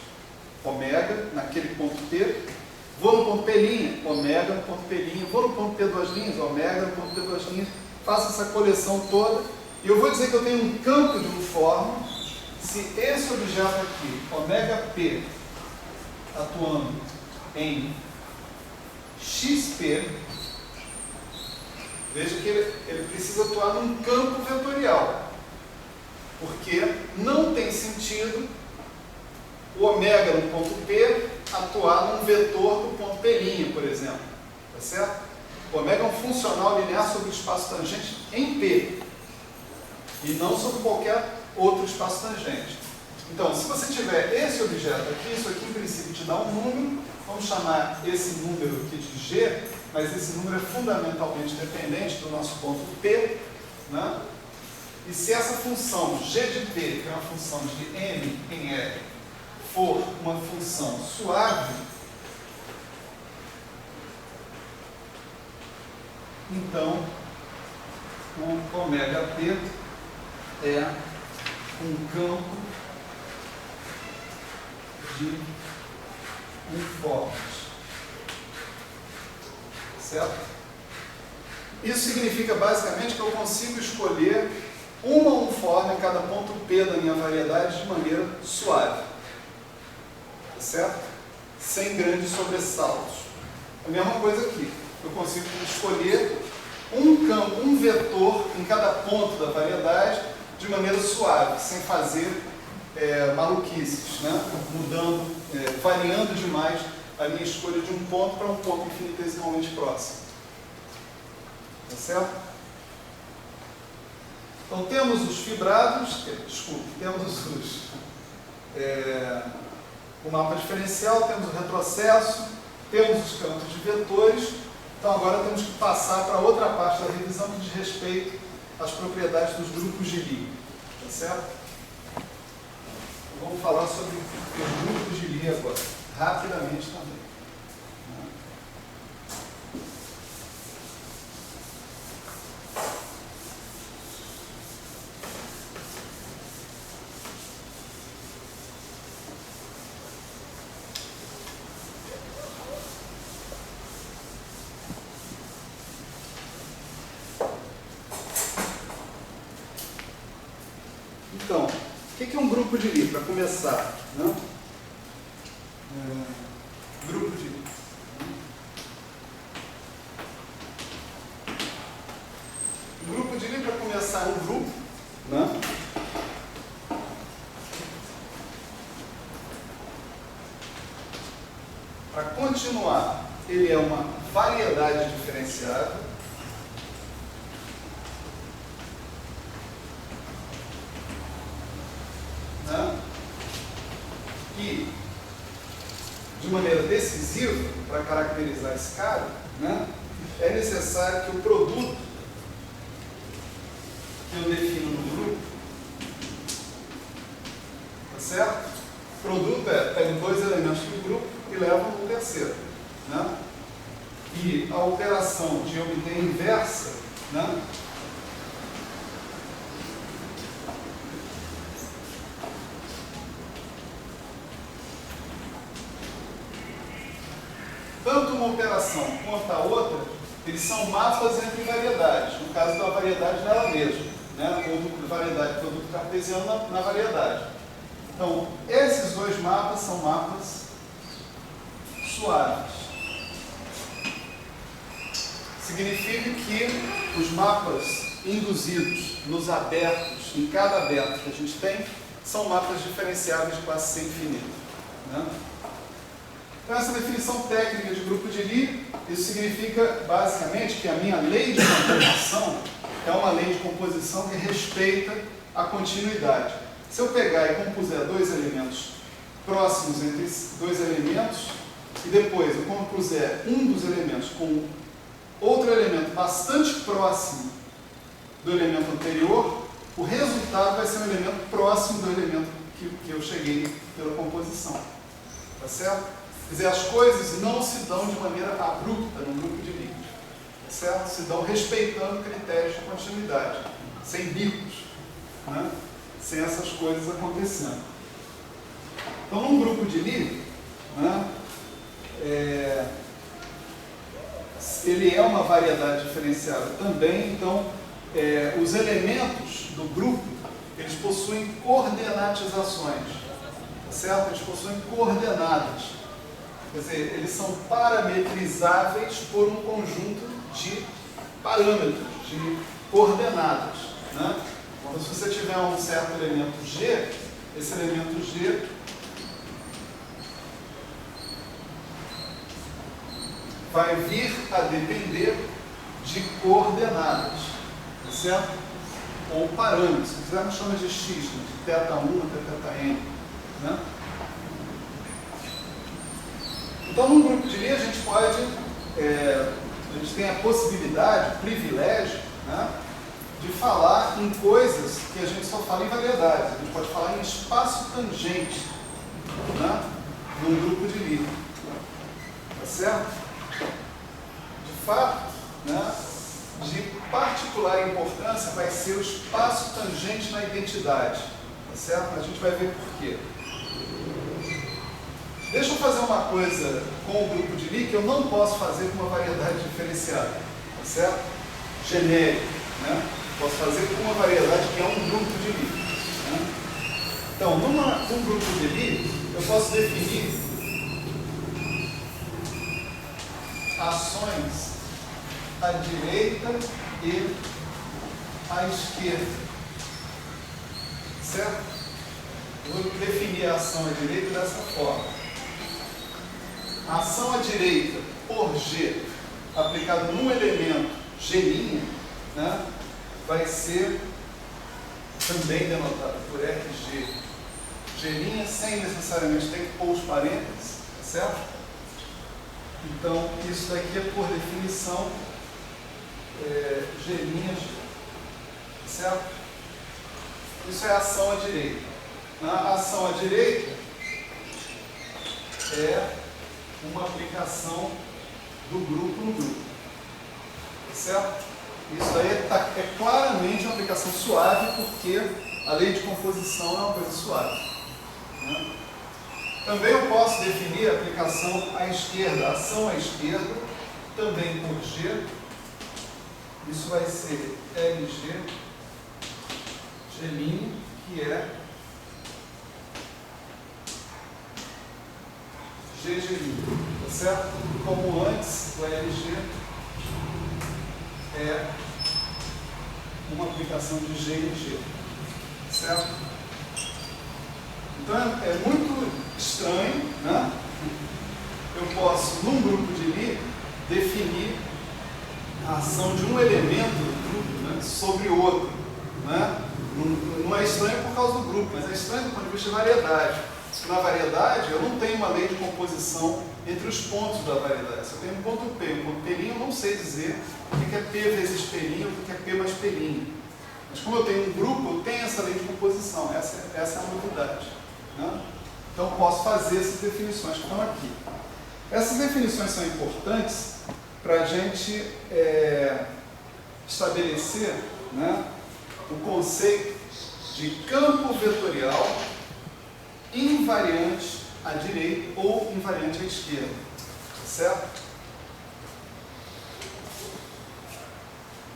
Speaker 1: ômega, naquele ponto P. Vou no ponto P', ômega no ponto P'. Vou no ponto P2', ômega no ponto P2'. Faço essa coleção toda. E eu vou dizer que eu tenho um campo de uniforme se esse objeto aqui, ômega P, atuando em XP, veja que ele precisa atuar num campo vetorial, porque não tem sentido o ômega no ponto P atuar num vetor do ponto P', por exemplo. Tá certo? O ômega é um funcional linear sobre o espaço tangente em P, e não sobre qualquer outro espaço tangente. Então, se você tiver esse objeto aqui, isso aqui em princípio te dá um número, vamos chamar esse número aqui de G, mas esse número é fundamentalmente dependente do nosso ponto P, né? E se essa função G de P, que é uma função de M em L, for uma função suave, então o ômega P é um campo de uniformes. Certo? Isso significa basicamente que eu consigo escolher uma uniforme em cada ponto P da minha variedade de maneira suave. Tá certo? Sem grandes sobressaltos. A mesma coisa aqui. Eu consigo escolher um vetor em cada ponto da variedade de maneira suave, sem fazer maluquices, né? Mudando, variando demais a minha escolha de um ponto para um ponto infinitesimalmente próximo. Tá certo? Então temos os fibrados, temos o mapa diferencial, temos o retrocesso, temos os campos de vetores. Então agora temos que passar para outra parte da revisão que diz respeito às propriedades dos grupos de Lie. Tá certo? Então, vamos falar sobre os grupos de Lie agora, rapidamente também. Então, o que é um grupo de Lie? Para começar, né? Grupo de Lie. Um grupo de Lie, para começar, é um grupo, né? Para continuar, ele é uma variedade diferenciável. Né? E, de maneira decisiva, para caracterizar esse cara, né? é necessário que o produto que eu defino no grupo, tá certo? O produto pega dois elementos do grupo e leva um terceiro, né? E a operação de obter inversa, né? Tanto uma operação quanto a outra, eles são mapas entre variedades. No caso da variedade nela mesma, né? Ou do variedade produto cartesiano na variedade. Então, esses dois mapas são mapas suaves. Significa que os mapas induzidos nos abertos, em cada aberto que a gente tem, são mapas diferenciáveis de classe C infinita, né? Então, essa definição técnica de grupo de Lie, isso significa basicamente que a minha lei de composição é uma lei de composição que respeita a continuidade. Se eu pegar e compuser dois elementos próximos entre dois elementos, e depois eu compuser um dos elementos com outro elemento bastante próximo do elemento anterior, o resultado vai ser um elemento próximo do elemento que eu cheguei pela composição. Tá certo? Quer dizer, as coisas não se dão de maneira abrupta no grupo de Lie, tá certo? Se dão respeitando critérios de continuidade, sem bicos, né? Sem essas coisas acontecendo. Então, num grupo de Lie, né, ele é uma variedade diferenciada também. Então, os elementos do grupo, eles possuem coordenatizações, tá certo? Eles possuem coordenadas. Quer dizer, eles são parametrizáveis por um conjunto de parâmetros, de coordenadas, né? Então, se você tiver um certo elemento G, esse elemento G vai vir a depender de coordenadas, tá certo? Ou parâmetros. Se quiser, chama de X, né? De θ1 até θn, né? Então, num grupo de Lie, a gente pode, a gente tem a possibilidade, o privilégio, né, de falar em coisas que a gente só fala em variedades. A gente pode falar em espaço tangente, né, num grupo de Lie. Tá certo? De fato, né, de particular importância vai ser o espaço tangente na identidade. Tá certo? A gente vai ver por quê. Deixa eu fazer uma coisa com o grupo de Lie que eu não posso fazer com uma variedade diferenciada, tá certo? Genérica, né? Posso fazer com uma variedade que é um grupo de Lie, né? Então, num grupo de Lie, eu posso definir ações à direita e à esquerda, certo? Eu vou definir a ação à direita dessa forma. A ação à direita por G, aplicada num elemento G', né, vai ser também denotada por RG. G' sem necessariamente ter que pôr os parênteses, certo? Então, isso daqui é por definição G', certo? Isso é a ação à direita. A ação à direita é uma aplicação do grupo no grupo, certo? Isso aí é claramente uma aplicação suave, porque a lei de composição é uma coisa suave, né? Também eu posso definir a aplicação à esquerda, a ação à esquerda, também por G. Isso vai ser LG, G', que é GG', tá certo? Como antes, o LG é uma aplicação de G em G, certo? Então é muito estranho, né? Eu posso, num grupo de Lie, definir a ação de um elemento do grupo, né, sobre o outro, né? Não é estranho por causa do grupo, mas é estranho do ponto de vista de variedade. Na variedade, eu não tenho uma lei de composição entre os pontos da variedade. Se eu tenho um ponto P e um ponto P', eu não sei dizer o que é P vezes P', o que é P mais P'. Mas como eu tenho um grupo, eu tenho essa lei de composição. Essa é a novidade, né? Então, eu posso fazer essas definições que estão aqui. Essas definições são importantes para a gente estabelecer, né, o conceito de campo vetorial invariante à direita ou invariante à esquerda, certo?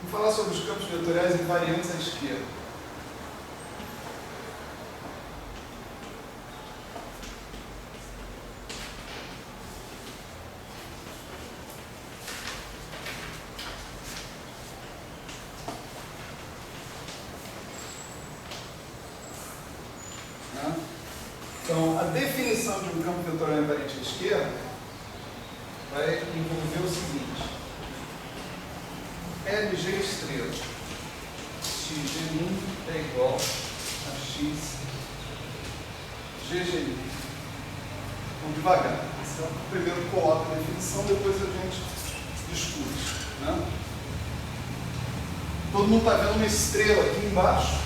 Speaker 1: Vamos falar sobre os campos vetoriais invariantes à esquerda. Então, a definição de um campo vetorial invariante à esquerda vai envolver o seguinte: LG estrela xg' é igual a x GG'. Vamos devagar. Então, primeiro coloca a definição, depois a gente discute, né? Todo mundo está vendo uma estrela aqui embaixo,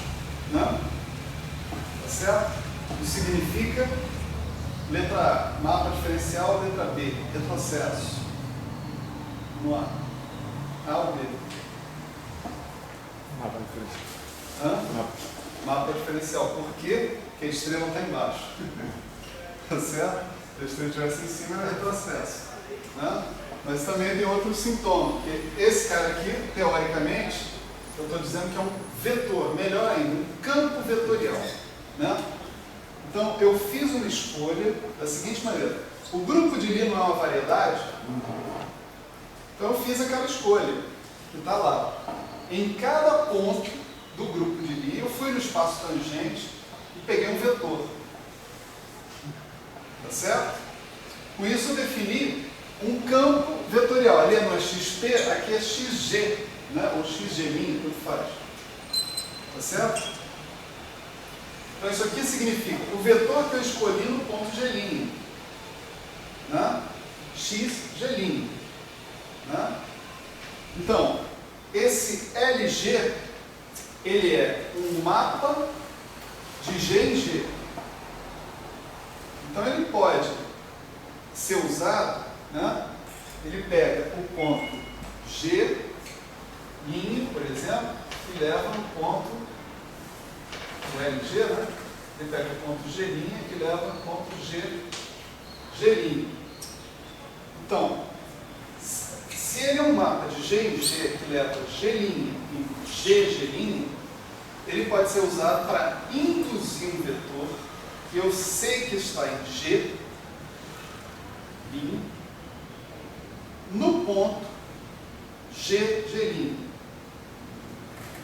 Speaker 1: né? Tá certo? Isso significa letra A, mapa diferencial, letra B, retrocesso. Vamos lá. A ou B?
Speaker 3: Mapa diferencial.
Speaker 1: Hã? Mapa diferencial. Por quê? Porque a estrela está embaixo. Tá certo? Se a estrela estivesse em cima, era retrocesso, né? Mas também tem outro sintoma. Porque esse cara aqui, teoricamente, eu estou dizendo que é um vetor, melhor ainda, um campo vetorial, né? Então, eu fiz uma escolha da seguinte maneira: o grupo de Lie não é uma variedade, então eu fiz aquela escolha, que está lá. Em cada ponto do grupo de Lie, eu fui no espaço tangente e peguei um vetor. Tá certo? Com isso, eu defini um campo vetorial. Ali não é XP, aqui é XG, né? Ou XG', tanto faz. Tá certo? Então, isso aqui significa o vetor que eu escolhi no ponto G', né? XG'. Né? Então, esse LG, ele é um mapa de G em G. Então, ele pode ser usado, né? Ele pega o ponto G', por exemplo, e leva no ponto o LG, né? Ele pega o ponto G' que leva ao ponto G'. Então, se ele é um mapa de G em G que leva G' em GG', ele pode ser usado para induzir um vetor que eu sei que está em G' no ponto GG'.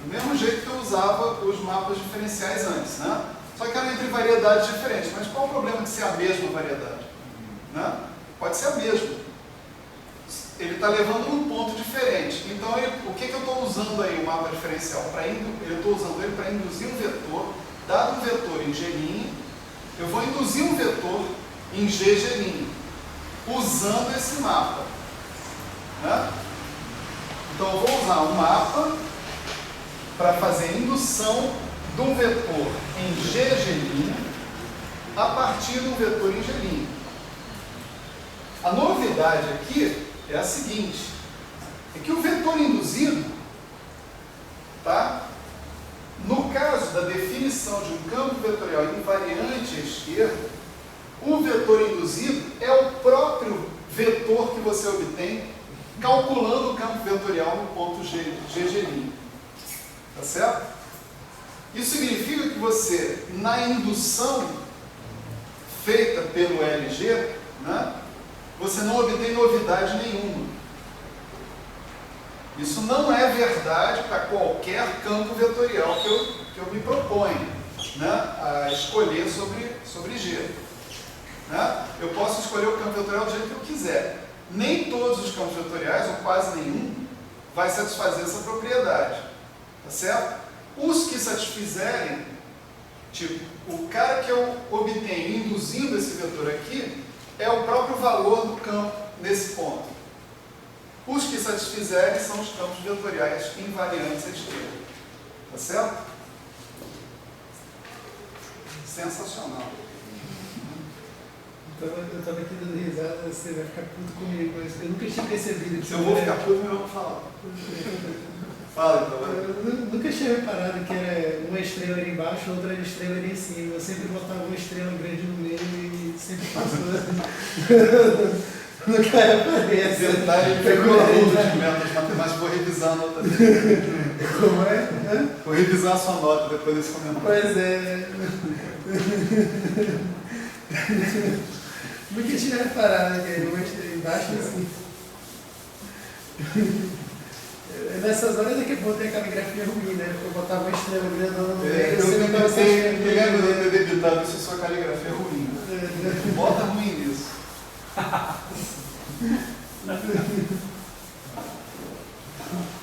Speaker 1: Do mesmo jeito que eu usava os mapas diferenciais antes, né? Só que eram entre variedades diferentes. Mas qual o problema de ser a mesma variedade? Né? Pode ser a mesma. Ele está levando num ponto diferente. Então, o que eu estou usando aí o mapa diferencial? Eu estou usando ele para induzir um vetor. Dado um vetor em G', eu vou induzir um vetor em GG', usando esse mapa. Né? Então, eu vou usar um mapa para fazer a indução de um vetor em GG' a partir de um vetor em G'. A novidade aqui é a seguinte: é que o vetor induzido, tá? No caso da definição de um campo vetorial invariante à esquerda, o vetor induzido é o próprio vetor que você obtém calculando o campo vetorial no ponto GG'. Tá certo? Isso significa que você, na indução feita pelo LG, né, você não obtém novidade nenhuma. Isso não é verdade para qualquer campo vetorial que eu me proponho, né, a escolher sobre G. Né? Eu posso escolher o campo vetorial do jeito que eu quiser. Nem todos os campos vetoriais, ou quase nenhum, vai satisfazer essa propriedade. Tá certo? Os que satisfizerem Tipo, o cara que eu obtenho induzindo esse vetor aqui é o próprio valor do campo nesse ponto. Os que satisfizerem são os campos vetoriais invariantes à esquerda. Tá certo? Sensacional.
Speaker 3: Eu estava aqui dando risada, você vai ficar puto comigo, mas eu nunca tinha percebido que...
Speaker 1: Se eu vou ficar puto, eu vou falar. Fala então.
Speaker 3: Eu nunca tinha reparado que era uma estrela ali embaixo, outra estrela ali em cima. Eu sempre botava uma estrela grande no meio e sempre passou. Nunca reparei essa.
Speaker 1: Detalhe, pegou a aluno de métodos matemáticos, vou revisar a nota dele.
Speaker 3: Como é?
Speaker 1: Vou revisar a sua nota depois desse comentário.
Speaker 3: Pois é. Nunca tinha reparado que uma estrela embaixo e assim. Nessas horas é que eu botei a caligrafia ruim, né? Porque eu botava uma estrela grandona no meio.
Speaker 1: Eu lembro de eu ter debitado isso, sua caligrafia é ruim. Bota ruim nisso.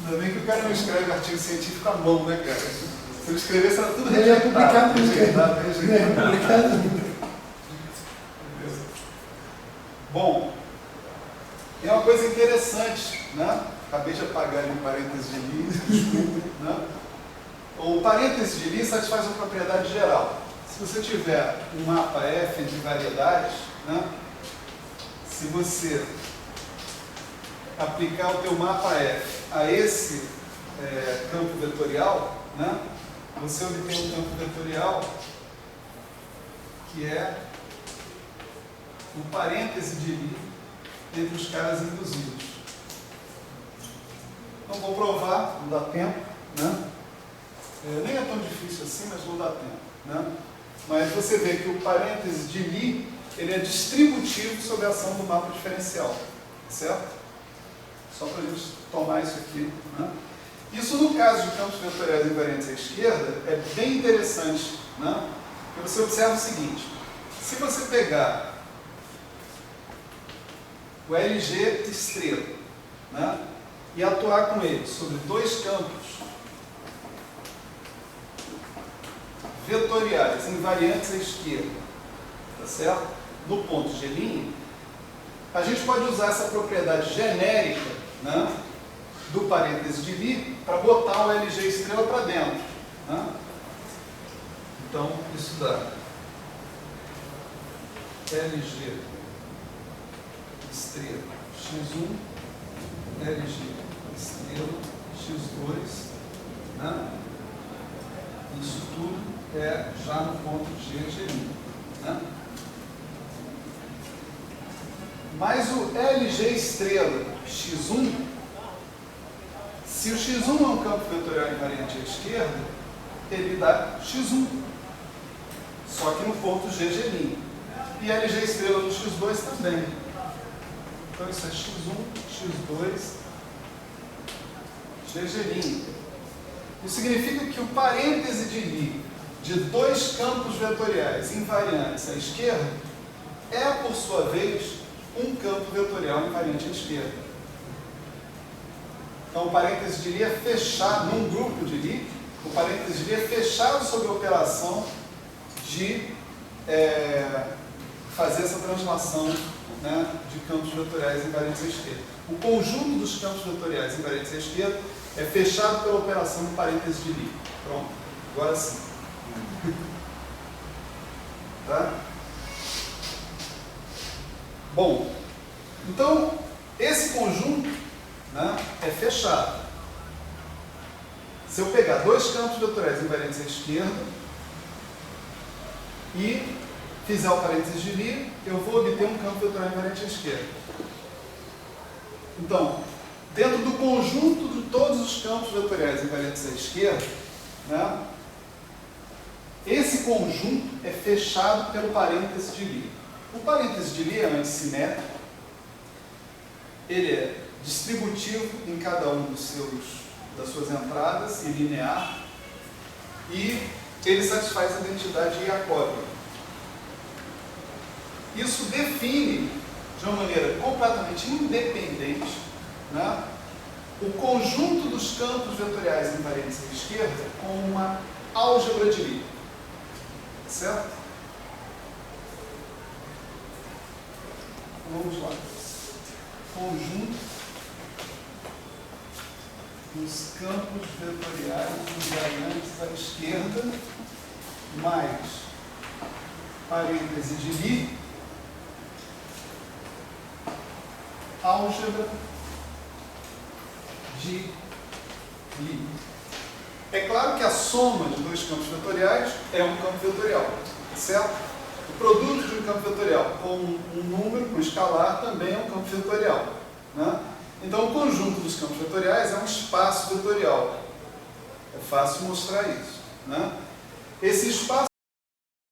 Speaker 1: Ainda bem que o cara não escreve artigo científico à mão, né, cara? Se ele escrevesse, era tudo
Speaker 3: Ele é publicado
Speaker 1: rejeitado.
Speaker 3: publicado.
Speaker 1: Bom, tem uma coisa interessante, né? Acabei de apagar ali um parêntese de Lie, desculpa, né? O parêntese de Lie satisfaz uma propriedade geral. Se você tiver um mapa F de variedades, né? Se você aplicar o teu mapa F a esse campo vetorial, né? Você obtém um campo vetorial que é um parêntese de Lie entre os caras induzidos. Não vou provar, não dá tempo, né? Nem é tão difícil assim, mas não dá tempo, né? Mas você vê que o parêntese de Lie, ele é distributivo sobre a ação do mapa diferencial, certo? Só para a gente tomar isso aqui, né? Isso no caso de campos vetoriais invariantes à esquerda é bem interessante, né? Porque você observa o seguinte: se você pegar o LG estrela, né? E atuar com ele sobre dois campos vetoriais invariantes à esquerda, tá certo? No ponto G', a gente pode usar essa propriedade genérica, né, do parêntese de Lie para botar o LG estrela para dentro, né? Então, isso dá LG estrela x1, LG estrela x2, né? Isso tudo é já no ponto G', né? Mas o LG estrela x1, se o x1 é um campo vetorial invariante à esquerda, ele dá x1, só que no ponto G'. E LG estrela no x2 também. Então isso é x1, x2, G'. Isso significa que o parêntese de Lie de dois campos vetoriais invariantes à esquerda é, por sua vez, um campo vetorial invariante à esquerda. Então o parêntese de Lie é fechado, num grupo de Lie, o parêntese de Lie é fechado sobre a operação de fazer essa translação, né, de campos vetoriais invariantes à esquerda. O conjunto dos campos vetoriais invariantes à esquerda é fechado pela operação do parêntese de Lie. Pronto, agora sim. Tá? Bom, então esse conjunto, né, é fechado. Se eu pegar dois campos vetoriais invariantes à esquerda e fizer o parênteses de Lie, eu vou obter um campo vetorial invariante à esquerda. Então, dentro do conjunto de todos os campos vetoriais invariantes à esquerda, né, esse conjunto é fechado pelo parêntese de Lie. O parêntese de Lie é antissimétrico, ele é distributivo em cada um das suas entradas e linear, e ele satisfaz a identidade iacóbica. Isso define, de uma maneira completamente independente, né, o conjunto dos campos vetoriais invariantes à esquerda como uma álgebra de Lie. certo? Vamos lá. Conjunto dos campos vetoriais invariantes à esquerda, mais parêntese de Lie, álgebra de Lie. É claro que a soma de dois campos vetoriais é um campo vetorial, certo? O produto de um campo vetorial com um número, com um escalar, também é um campo vetorial, né? Então, o conjunto dos campos vetoriais é um espaço vetorial. É fácil mostrar isso, né? Esse espaço